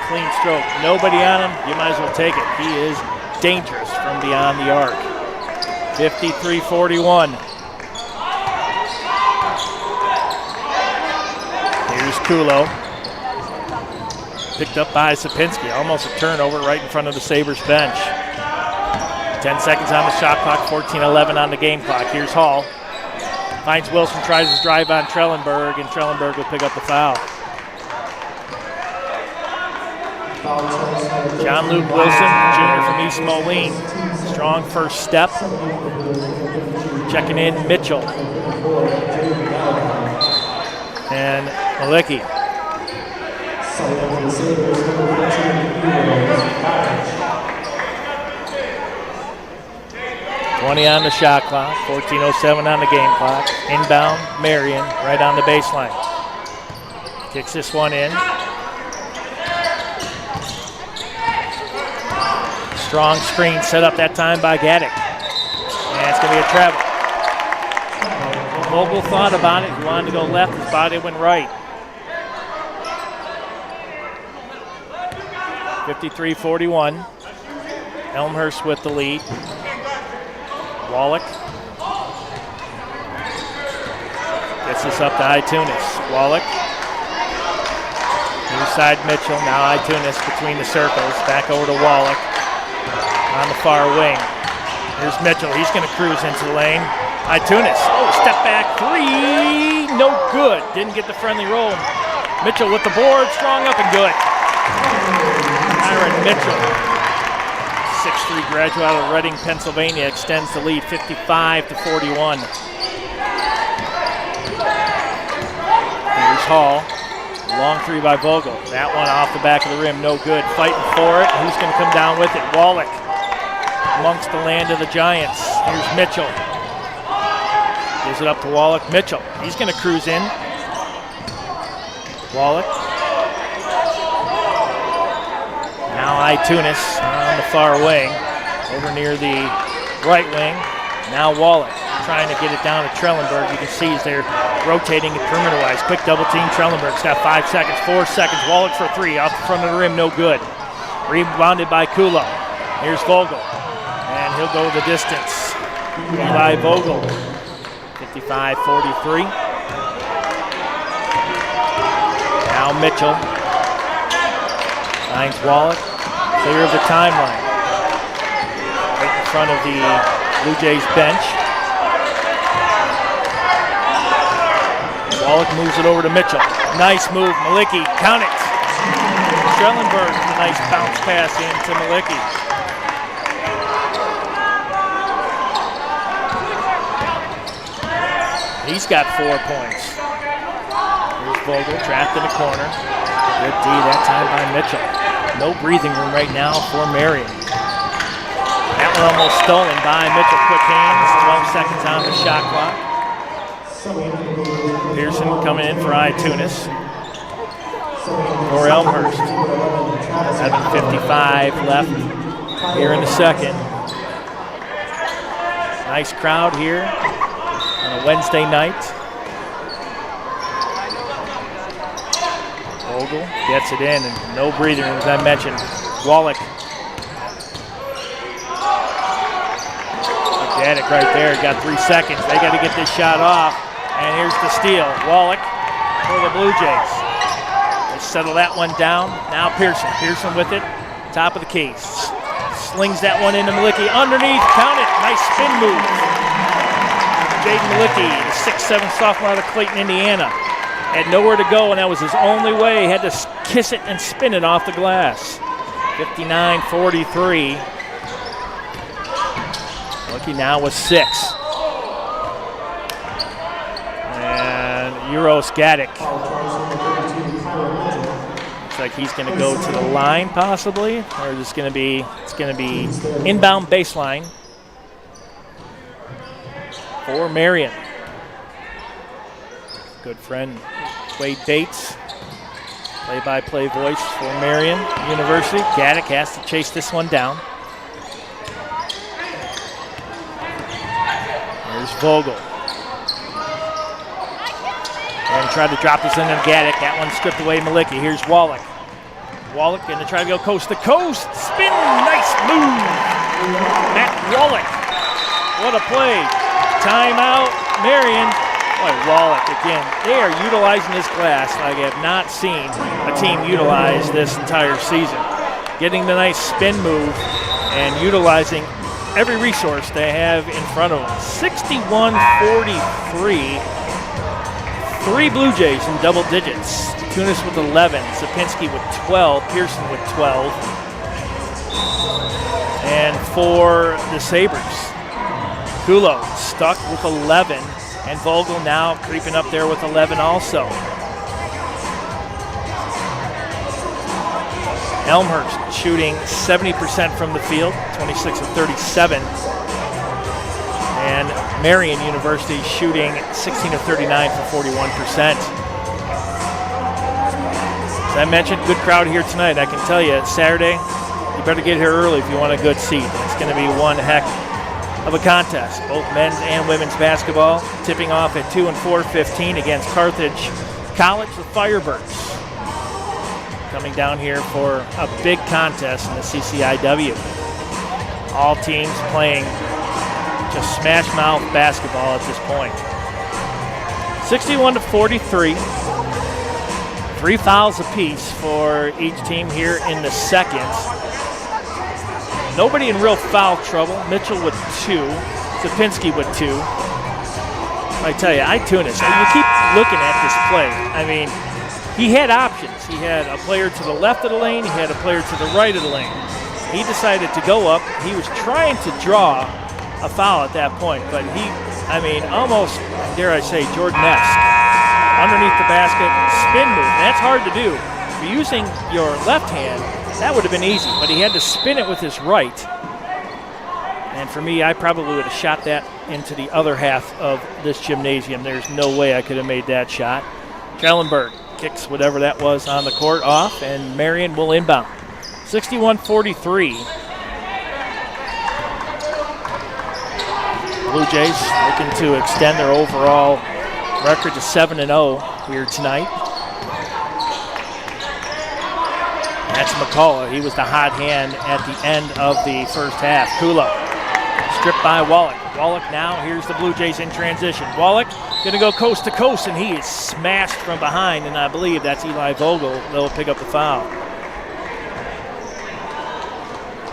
clean stroke. Nobody on him, you might as well take it. He is dangerous from beyond the arc. 53-41. Here's Kulo. Picked up by Sapinski. Almost a turnover right in front of the Sabres bench. 10 seconds on the shot clock, 14-11 on the game clock. Here's Hall. Finds Wilson, tries his drive on Trellenberg, and Trellenberg will pick up the foul. John Luke Wilson, junior from East Moline. Strong first step. Checking in Mitchell. And Malicki. 20 on the shot clock, 14:07 on the game clock. Inbound, Marian, right on the baseline. Kicks this one in. Strong screen set up that time by Gaddick. And it's going to be a travel. Vogel thought about it. He wanted to go left. His body went right. 53-41. Elmhurst with the lead. Wallach gets this up to Itunis. Wallach. Near side Mitchell. Now Itunis between the circles. Back over to Wallach on the far wing. Here's Mitchell. He's going to cruise into the lane. Itunis. Oh, step back 3. No good. Didn't get the friendly roll. Mitchell with the board. Strong up and good. Myron Mitchell, 6'3" graduate out of Reading, Pennsylvania, extends the lead 55-41. Here's Hall. Long 3 by Vogel. That one off the back of the rim, no good. Fighting for it. Who's going to come down with it? Wallach amongst the land of the Giants. Here's Mitchell. Gives it up to Wallach. Mitchell, he's going to cruise in. Wallach. Now Itunis on the far wing, over near the right wing. Now Wallach trying to get it down to Trellenberg. You can see as they're rotating it perimeter-wise. Quick double team. Trellenberg's got 5 seconds, 4 seconds. Wallach for 3 off the front of the rim, no good. Rebounded by Kulo. Here's Vogel, and he'll go the distance. Eli Vogel, 55-43. Now Mitchell. Finds Wallach, clear of the timeline. Right in front of the Blue Jays bench. Wallach moves it over to Mitchell. Nice move, Malicki, count it. Trellenberg with a nice bounce pass into Malicki. He's got 4 points. Here's Vogel trapped in the corner. Good D that time by Mitchell. No breathing room right now for Marian. That one almost stolen by Mitchell. Quick hands, 12 seconds on the shot clock. Pearson coming in for Tunis for Elmhurst. 7:55 left here in the second. Nice crowd here on a Wednesday night. Vogel gets it in, and no breathing room, as I mentioned. Wallach. Janik right there, got 3 seconds. They got to get this shot off. And here's the steal. Wallach for the Blue Jays. They settle that one down. Now Pearson. Pearson with it. Top of the key. Slings that one into Malicki. Underneath. Count it. Nice spin move. Jaden Malicki, the 6'7" sophomore out of Clayton, Indiana. Had nowhere to go, and that was his only way. He had to kiss it and spin it off the glass. 59-43. Malicki now with 6. And Euros Gaddick. Looks like he's going to go to the line possibly, or is it going to be? It's going to be inbound baseline for Marian. Good friend Wade Bates, play-by-play voice for Marian University. Gaddick has to chase this one down. There's Vogel. And tried to drop this in on Gaddick. That one stripped away Malicki. Here's Wallach. Wallach going to try to go coast to coast. Spin, nice move. Matt Wallach. What a play. Timeout, Marian. Boy, Wallach again. They are utilizing this glass like I have not seen a team utilize this entire season. Getting the nice spin move and utilizing every resource they have in front of them. 61-43. 3 Blue Jays in double digits. Tunis with 11, Sapinski with 12, Pearson with 12. And for the Sabres, Kulo stuck with 11, and Vogel now creeping up there with 11 also. Elmhurst shooting 70% from the field, 26 of 37. And Marian University shooting 16 of 39 for 41%. As I mentioned, good crowd here tonight. I can tell you, it's Saturday. You better get here early if you want a good seat. It's going to be one heck of a contest. Both men's and women's basketball tipping off at 2 and 4:15 against Carthage College, the Firebirds. Coming down here for a big contest in the CCIW. All teams playing just smash mouth basketball at this point. 61-43. 3 fouls apiece for each team here in the second. Nobody in real foul trouble. Mitchell with 2. Sapinski with 2. I tell you, Tunis, you keep looking at this play. I mean, he had options. He had a player to the left of the lane. He had a player to the right of the lane. He decided to go up. He was trying to draw a foul at that point, but almost, dare I say, Jordan-esque. Underneath the basket, spin move. That's hard to do. If you're using your left hand, that would have been easy, but he had to spin it with his right. And for me, I probably would have shot that into the other half of this gymnasium. There's no way I could have made that shot. Schellenberg kicks whatever that was on the court off, and Marian will inbound. 61-43. Blue Jays looking to extend their overall record to 7-0 here tonight. That's McCullough. He was the hot hand at the end of the first half. Kulo stripped by Wallach. Wallach now, here's the Blue Jays in transition. Wallach going to go coast to coast, and he is smashed from behind, and I believe that's Eli Vogel. They'll pick up the foul.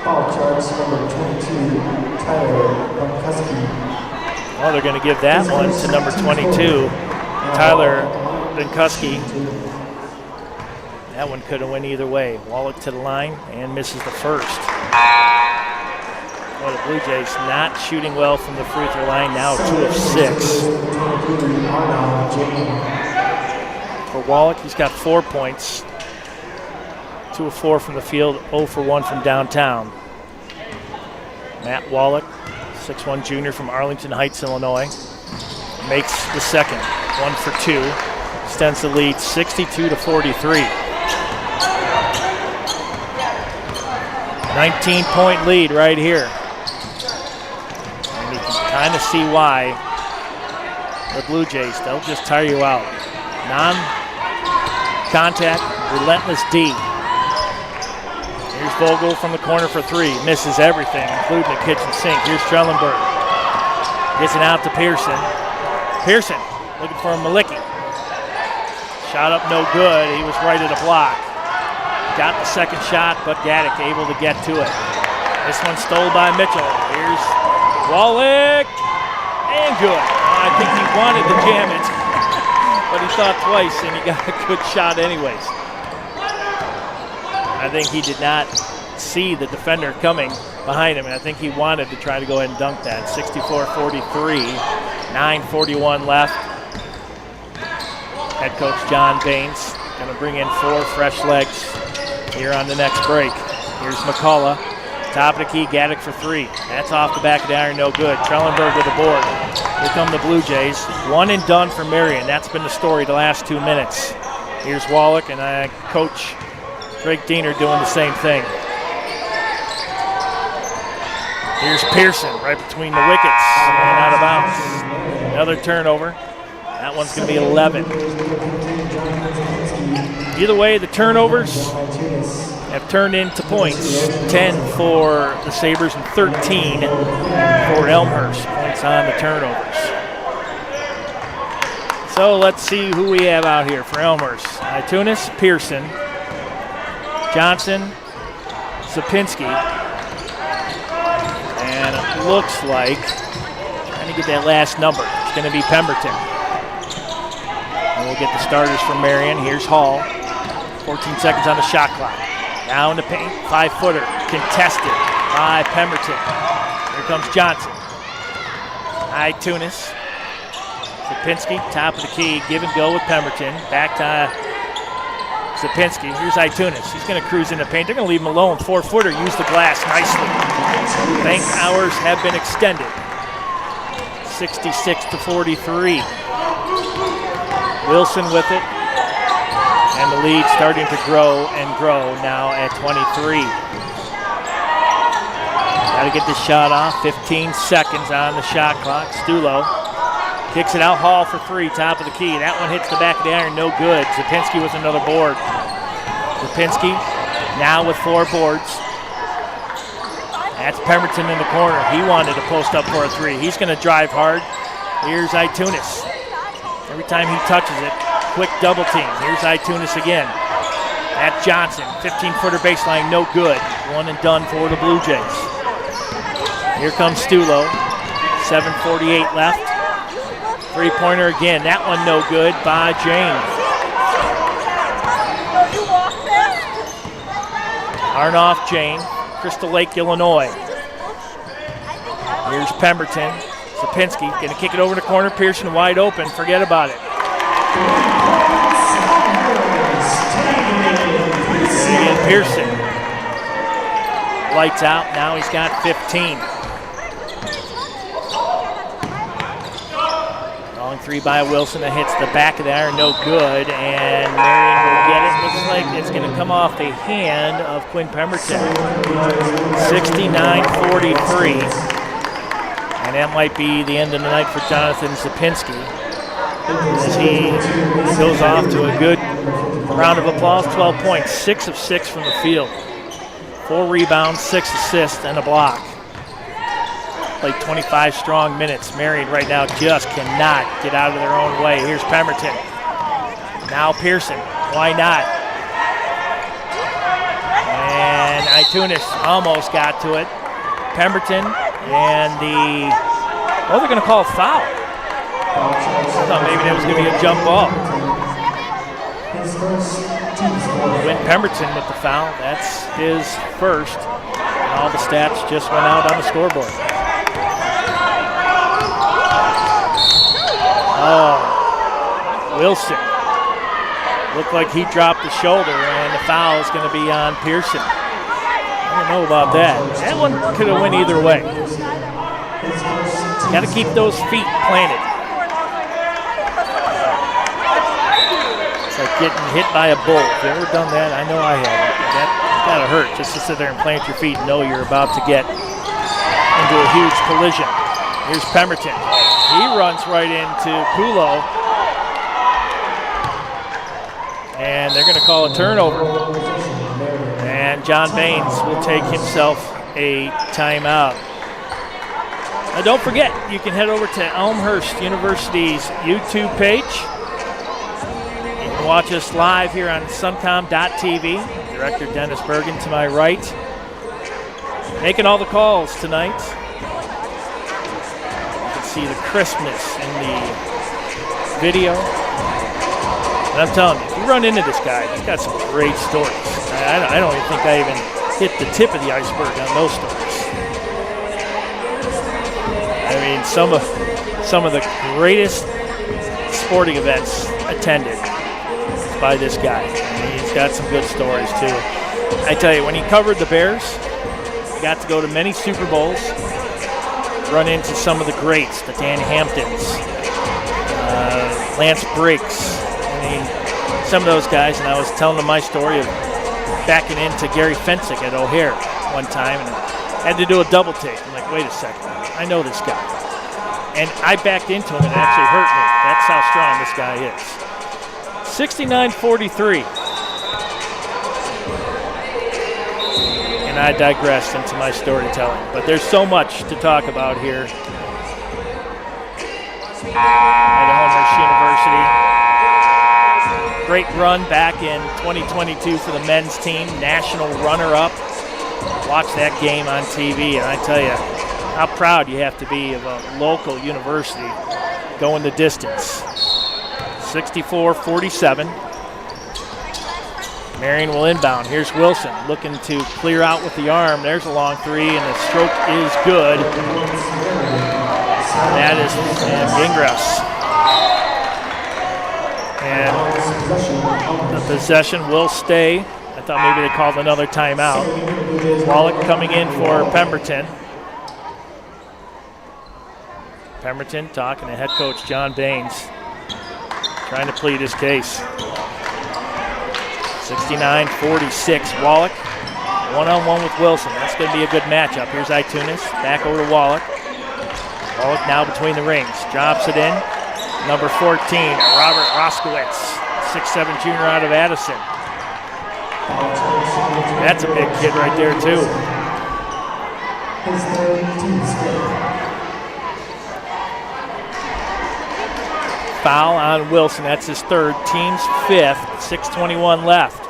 Foul charge number 22, Tyler Bunkowski. Well, they're going to give that one to number 22, Tyler Bunkowski. That one could have went either way. Wallach to the line and misses the first. Well, the Blue Jays not shooting well from the free throw line, now 2 of 6. For Wallach, he's got 4 points. 2 of 4 from the field, 0 for 1 from downtown. Matt Wallach, 6'1" junior from Arlington Heights, Illinois, makes the second, 1 for 2. Extends the lead 62-43. 19-point lead right here. And you can kind of see why the Blue Jays, they'll just tire you out. Non-contact, relentless D. Here's Vogel from the corner for 3. Misses everything, including the kitchen sink. Here's Trellenberg. Gets it out to Pearson. Pearson looking for Malicki. Shot up no good. He was right at a block. Got the second shot, but Gaddick able to get to it. This one stole by Mitchell. Here's Wallach. And good. I think he wanted to jam it, but he thought twice and he got a good shot anyways. I think he did not see the defender coming behind him, and I think he wanted to try to go ahead and dunk that. 64-43, 9:41 left. Head coach John Baines going to bring in 4 fresh legs here on the next break. Here's McCullough, top of the key, Gaddick for 3. That's off the back of the iron, no good. Trellenberg with the board. Here come the Blue Jays. 1 and done for Marian. That's been the story the last 2 minutes. Here's Wallach and Coach Drake Diener doing the same thing. Here's Pearson right between the wickets and out of bounds. Another turnover. That one's going to be 11. Either way, the turnovers have turned into points. 10 for the Sabres and 13 for Elmhurst. Points on the turnovers. So let's see who we have out here for Elmhurst. Itunis, Pearson, Johnson, Sapinski, and it looks like, trying to get that last number, it's going to be Pemberton. And we'll get the starters from Marian. Here's Hall, 14 seconds on the shot clock. Now in the paint, 5-footer, contested by Pemberton. Here comes Johnson. Itunis, Sapinski, top of the key, give and go with Pemberton. Back to Sapinski. Here's Itunis. He's going to cruise in the paint. They're going to leave him alone. 4-footer. Use the glass nicely. Bank hours have been extended. 66-43. Wilson with it. And the lead starting to grow and grow now at 23. Got to get this shot off. 15 seconds on the shot clock. Stulo kicks it out. Hall for 3, top of the key. That one hits the back of the iron, no good. Zapinski with another board. Zapinski now with 4 boards. That's Pemberton in the corner. He wanted to post up for a 3. He's going to drive hard. Here's Itunis. Every time he touches it, quick double team. Here's Itunis again. That's Johnson. 15-footer baseline, no good. 1 and done for the Blue Jays. Here comes Stulo. 7:48 left. 3-pointer again. That one no good by James. Arnoff, Jane, Crystal Lake, Illinois. Here's Pemberton. Sapinski going to kick it over the corner. Pearson wide open. Forget about it. And Pearson. Lights out. Now he's got 15. Long 3 by Wilson that hits the back of the iron, no good, and Marian will get it. Looks like it's going to come off the hand of Quinn Pemberton. 69-43, and that might be the end of the night for Jonathan Sapinski as he goes off to a good round of applause. 12 points, 6 of 6 from the field, 4 rebounds, 6 assists, and a block. Played 25 strong minutes. Marian right now just cannot get out of their own way. Here's Pemberton. Now Pearson. Why not? And Itunis almost got to it. Pemberton and they're going to call a foul. I thought maybe that was going to be a jump ball. Win Pemberton with the foul. That's his first. All the stats just went out on the scoreboard. Oh, Wilson. Looked like he dropped the shoulder, and the foul is going to be on Pearson. I don't know about that. That one could have went either way. Got to keep those feet planted. It's like getting hit by a bull. Have you ever done that? I know I have. That's got to hurt just to sit there and plant your feet and know you're about to get into a huge collision. Here's Pemberton. He runs right into Kulo. And they're going to call a turnover. And John Baines will take himself a timeout. Now don't forget, you can head over to Elmhurst University's YouTube page. You can watch us live here on suncom.tv. Director Dennis Bergen to my right. Making all the calls tonight. You can see the crispness in the video. And I'm telling you, if you run into this guy, he's got some great stories. I don't even think I even hit the tip of the iceberg on those stories. I mean, some of the greatest sporting events attended by this guy. And he's got some good stories too. I tell you, when he covered the Bears, he got to go to many Super Bowls, run into some of the greats, the Dan Hamptons, Lance Briggs. Some of those guys, and I was telling them my story of backing into Gary Fensick at O'Hare one time, and I had to do a double take. I'm like, wait a second, I know this guy. And I backed into him, and it actually hurt me. That's how strong this guy is. 69-43. And I digressed into my storytelling, but there's so much to talk about here at Elmhurst University. Great run back in 2022 for the men's team, national runner-up. Watch that game on TV, and I tell you how proud you have to be of a local university going the distance. 64-47. Marian will inbound. Here's Wilson looking to clear out with the arm. There's a long three, and the stroke is good. And that is Sam Gingras. And the possession will stay. I thought maybe they called another timeout. Wallach coming in for Pemberton. Pemberton talking to head coach John Baines, trying to plead his case. 69-46, Wallach. One-on-one with Wilson. That's going to be a good matchup. Here's Itunis, back over to Wallach. Wallach now between the rings, drops it in. Number 14, Robert Roskowitz, 6'7" junior out of Addison. That's a big kid right there, too. Foul on Wilson. That's his third, team's fifth. 6:21 left.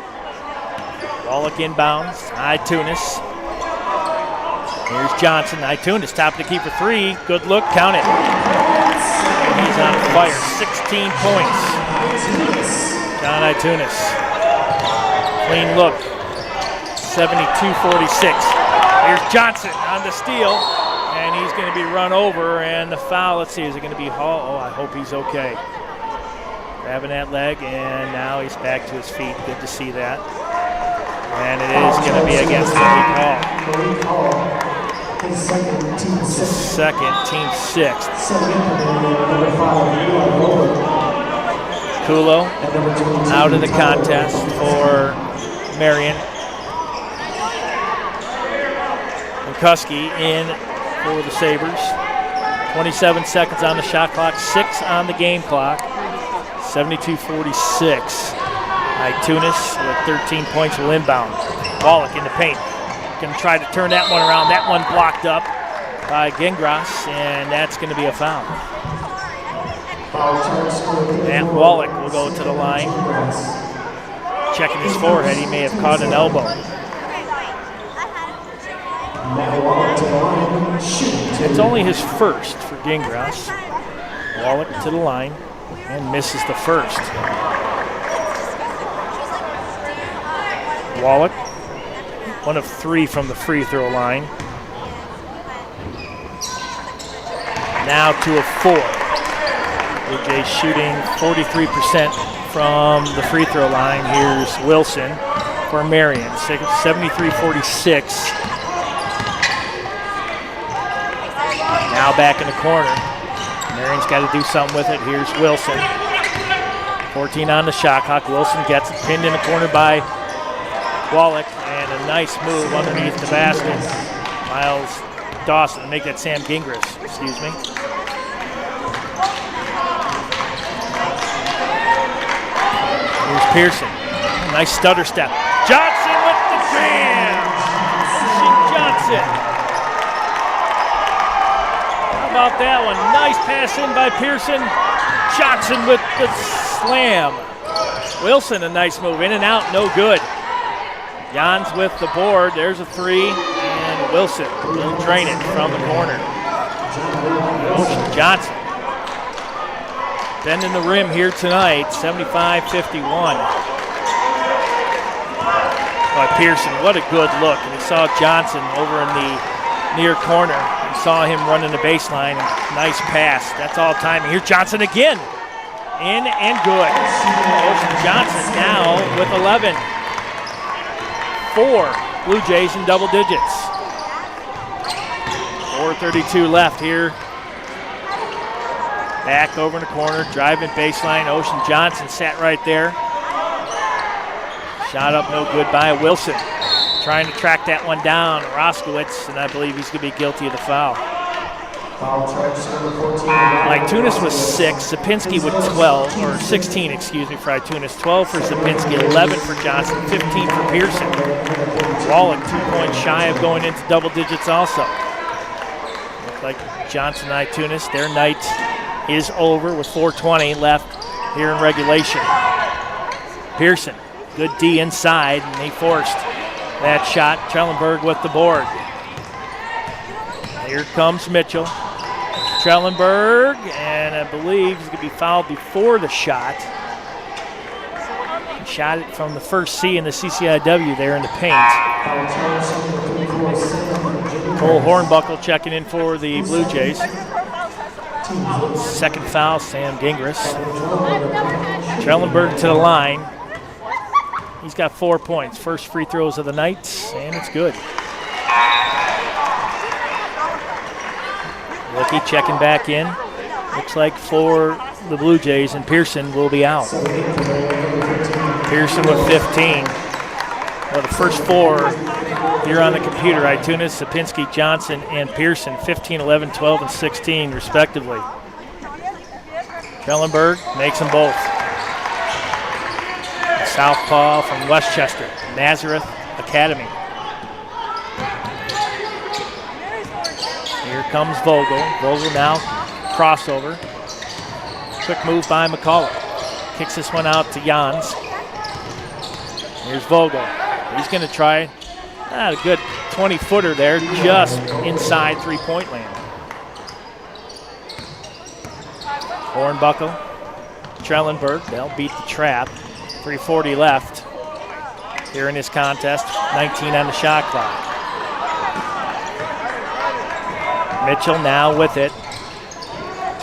Wallach inbounds. Itunis. Here's Johnson. Itunis, top of the key for three. Good look, count it. He's on fire, 16 points. John Itunis. Clean look, 72-46. Here's Johnson on the steal, and he's going to be run over, and the foul, let's see, is it going to be Hall? Oh, I hope he's okay. Grabbing that leg, and now he's back to his feet. Good to see that. And it is going to be against Malik Hall. Second, team sixth. Kulo out of the contest for Marian. McCuskey in for the Sabres. 27 seconds on the shot clock, 6 on the game clock. 72-46. Itunis with 13 points will inbound. Wallach in the paint. Going to try to turn that one around. That one blocked up by Gingras, and that's going to be a foul. And Wallach will go to the line. Checking his forehead, he may have caught an elbow. It's only his first for Gingras. Wallach to the line and misses the first. Wallach 1 of 3 from the free throw line. Now 2 of 4. Blue Jays shooting 43% from the free throw line. Here's Wilson for Marian, 73-46. Now back in the corner. Marian's got to do something with it. Here's Wilson. 14 on the shot clock. Wilson gets it pinned in the corner by Wallach, and a nice move underneath the basket. Miles Dawson, make that Sam Gingras, excuse me. Here's Pearson. Nice stutter step. Johnson with the jam! Johnson. How about that one? Nice pass in by Pearson. Johnson with the slam. Wilson, a nice move. In and out, no good. Jans with the board. There's a 3. And Wilson will drain it from the corner. Johnson. Bending the rim here tonight, 75-51. By Pearson, what a good look. And he saw Johnson over in the near corner. He saw him running the baseline. Nice pass. That's all time. Here's Johnson again. In and good. Johnson now with 11. 4 Blue Jays in double digits. 4:32 left here. Back over in the corner, driving baseline. Ocean Johnson sat right there. Shot up, no good by Wilson. Trying to track that one down. Roskowitz, and I believe he's going to be guilty of the foul. Tunis was 6, Sapinski with 12, or 16, excuse me, for Tunis. 12 for Sapinski, 11 for Johnson, 15 for Pearson. Wallach 2 points shy of going into double digits also. Looks like Johnson and Tunis, their night is over with 4:20 left here in regulation. Pearson, good D inside, and he forced that shot. Trellenberg with the board. Here comes Mitchell. Trellenberg, and I believe he's going to be fouled before the shot. He shot it from the first C in the CCIW there in the paint. Cole Hornbuckle checking in for the Blue Jays. Second foul, Sam Gingras. Trellenberg to the line. He's got 4 points. First free throws of the night, and it's good. Rookie checking back in. Looks like for the Blue Jays, and Pearson will be out. Pearson with 15. Well, the first 4 here on the computer, Tunis, Sapinski, Johnson, and Pearson, 15, 11, 12, and 16, respectively. Trellenberg makes them both. Southpaw from Westchester, Nazareth Academy. Here comes Vogel. Vogel now crossover. Quick move by McCullough. Kicks this one out to Jans. Here's Vogel. He's going to try a good 20-footer there, just inside three-point land. Hornbuckle, Trellenberg, they'll beat the trap. 3:40 left here in this contest. 19 on the shot clock. Mitchell now with it.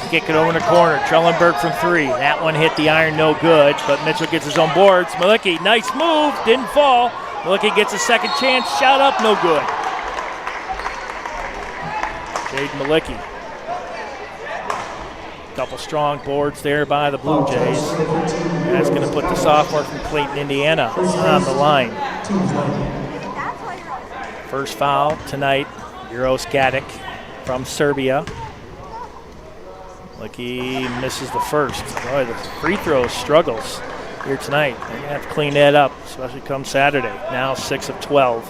Kick it over in the corner. Trellenberg from 3. That one hit the iron, no good, but Mitchell gets his own boards. Malicki, nice move, didn't fall. Malicki gets a second chance, shot up, no good. Jade Malicki. Couple strong boards there by the Blue Jays. That's going to put the sophomore from Clayton, Indiana on the line. First foul tonight, Euros Gatic from Serbia. Malicki misses the first. Boy, the free throw struggles here tonight. They're going to have to clean that up, especially come Saturday. Now 6 of 12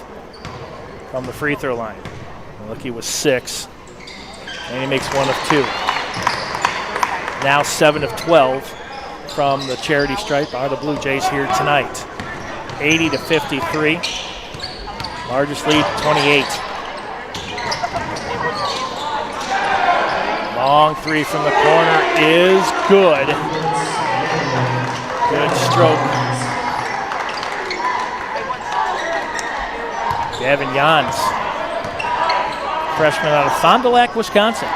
from the free throw line. Malicki was 6, and he makes 1 of 2. Now 7 of 12 from the charity stripe are the Blue Jays here tonight. 80-53. Largest lead, 28. Long 3 from the corner is good. Good stroke. Evan Jans, freshman out of Fond du Lac, Wisconsin.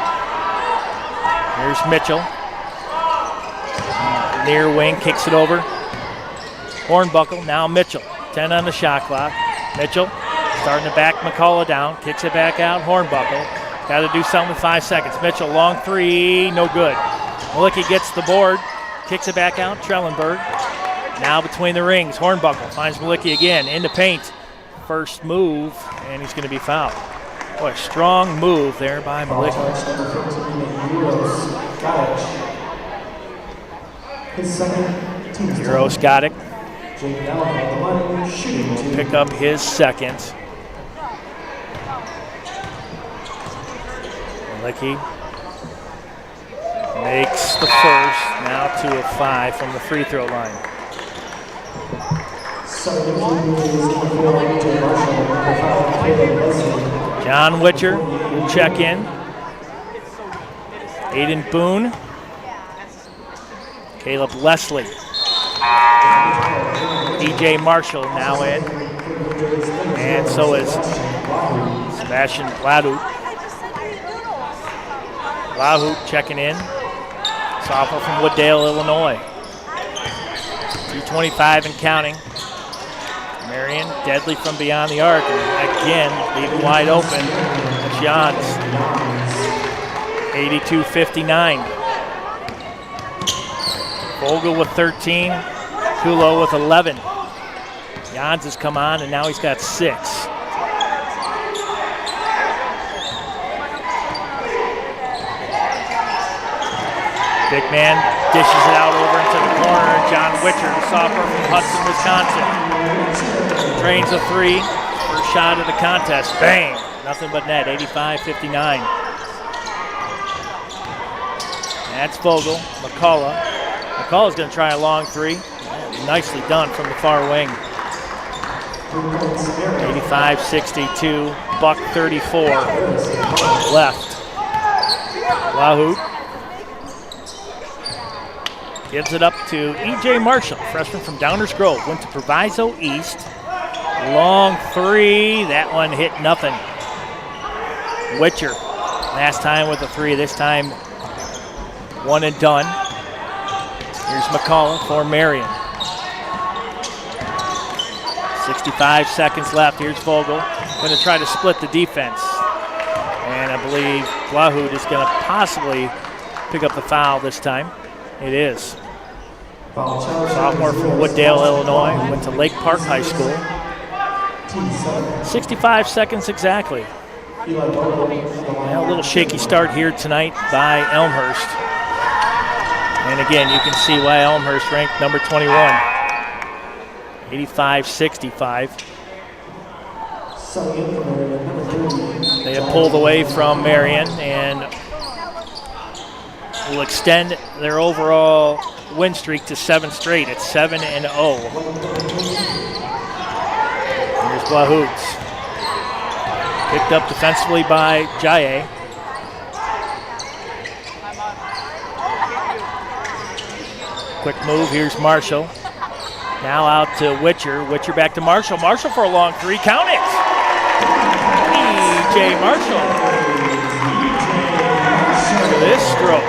Here's Mitchell. Near wing, kicks it over. Hornbuckle, now Mitchell. 10 on the shot clock. Mitchell starting to back McCullough down, kicks it back out. Hornbuckle, got to do something with 5 seconds. Mitchell, long three, no good. Malicki gets the board, kicks it back out. Trellenberg, now between the rings. Hornbuckle finds Malicki again, in the paint. First move, and he's going to be fouled. Boy, a strong move there by Malicki. Euro Scottick will pick up his second. Malicki makes the first, now 2 of 5 from the free throw line. John Witcher will check in. Aiden Boone. Caleb Leslie. DJ Marshall now in. And so is Sebastian Lahut. Lahut checking in. Sophomore from Wooddale, Illinois. 2:25 and counting. Marian, deadly from beyond the arc. And again, leaving wide open. Jans. 82-59. Vogel with 13. Kulo with 11. Jans has come on, and now he's got 6. Big man dishes it out over into the corner. John Witcher, sophomore from Hudson, Wisconsin. Drains a 3. First shot of the contest. Bang! Nothing but net. 85-59. That's Vogel. McCullough. McCullough's going to try a long 3. Nicely done from the far wing. 85-62. Buck 34 left. Lahut gives it up to E.J. Marshall, freshman from Downers Grove. Went to Proviso East. Long 3. That one hit nothing. Witcher, last time with a 3. This time, 1 and done. Here's McCullough for Marian. 65 seconds left. Here's Vogel. Going to try to split the defense. And I believe Lahut is going to possibly pick up the foul this time. It is. Sophomore from Wooddale, Illinois. Went to Lake Park High School. 65 seconds exactly. Well, a little shaky start here tonight by Elmhurst. And again, you can see why Elmhurst ranked number 21. 85-65. They have pulled away from Marian and will extend their overall win streak to 7 straight. It's 7-0. Here's Lahut. Picked up defensively by Jaye. Quick move. Here's Marshall. Now out to Witcher. Witcher back to Marshall. Marshall for a long 3. Count it! E.J. Marshall. Look at this stroke.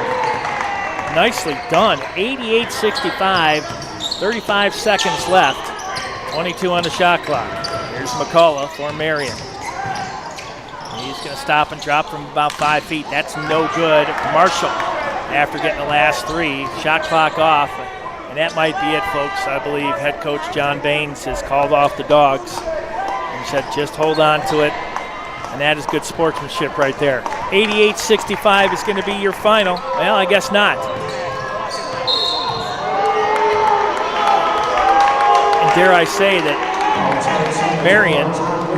Nicely done. 88-65. 35 seconds left. 22 on the shot clock. Here's McCullough for Marian. He's going to stop and drop from about 5 feet. That's no good. Marshall, after getting the last 3, shot clock off. And that might be it, folks. I believe head coach John Baines has called off the Dogs and said just hold on to it. And that is good sportsmanship right there. 88-65 is going to be your final. Well, I guess not. And dare I say that Marian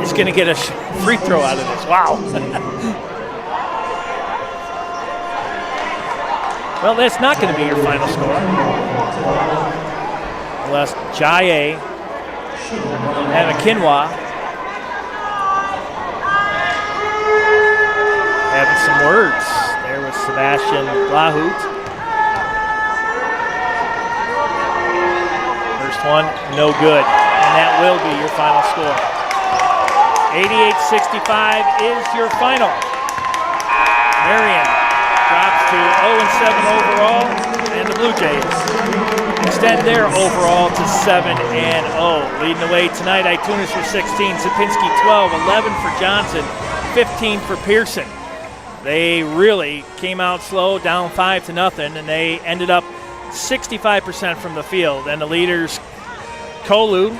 is going to get a free throw out of this. Wow. Well, that's not going to be your final score. Unless Jaye and McKinwa having some words. There was Sebastian Lahut. First one, no good. And that will be your final score. 88-65 is your final. Marian drops to 0-7 overall, and the Blue Jays extend their overall to 7-0. Leading the way tonight, Itunes for 16, Sapinski 12, 11 for Johnson, 15 for Pearson. They really came out slow, down 5-0, and they ended up 65% from the field. And the leaders, Kolu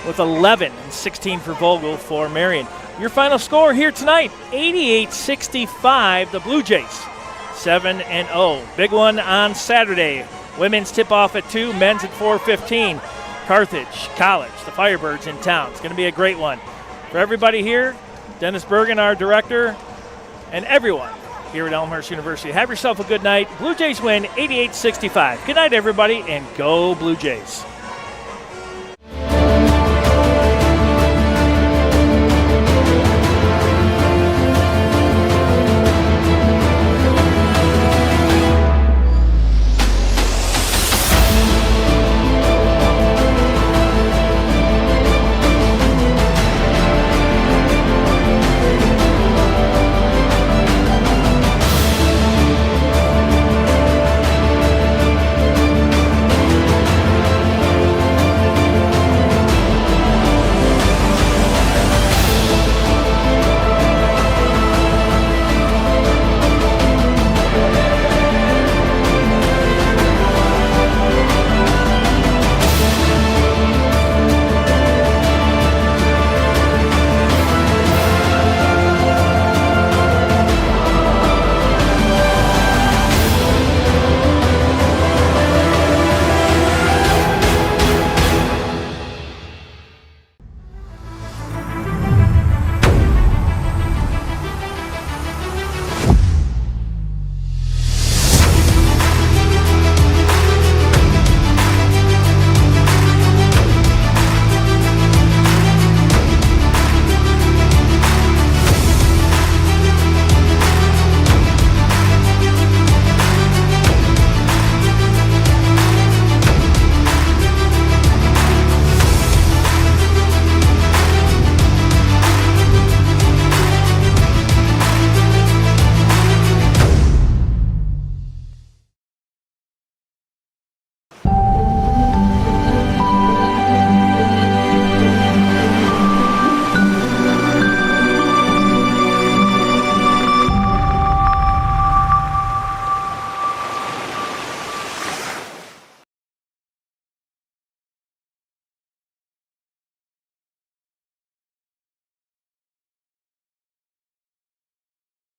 with 11 and 16 for Vogel for Marian. Your final score here tonight, 88-65, the Blue Jays, 7-0. Big one on Saturday. Women's tip-off at 2, men's at 4:15. Carthage College, the Firebirds in town. It's going to be a great one. For everybody here, Dennis Bergen, our director, and everyone here at Elmhurst University, have yourself a good night. Blue Jays win 88-65. Good night, everybody, and go Blue Jays.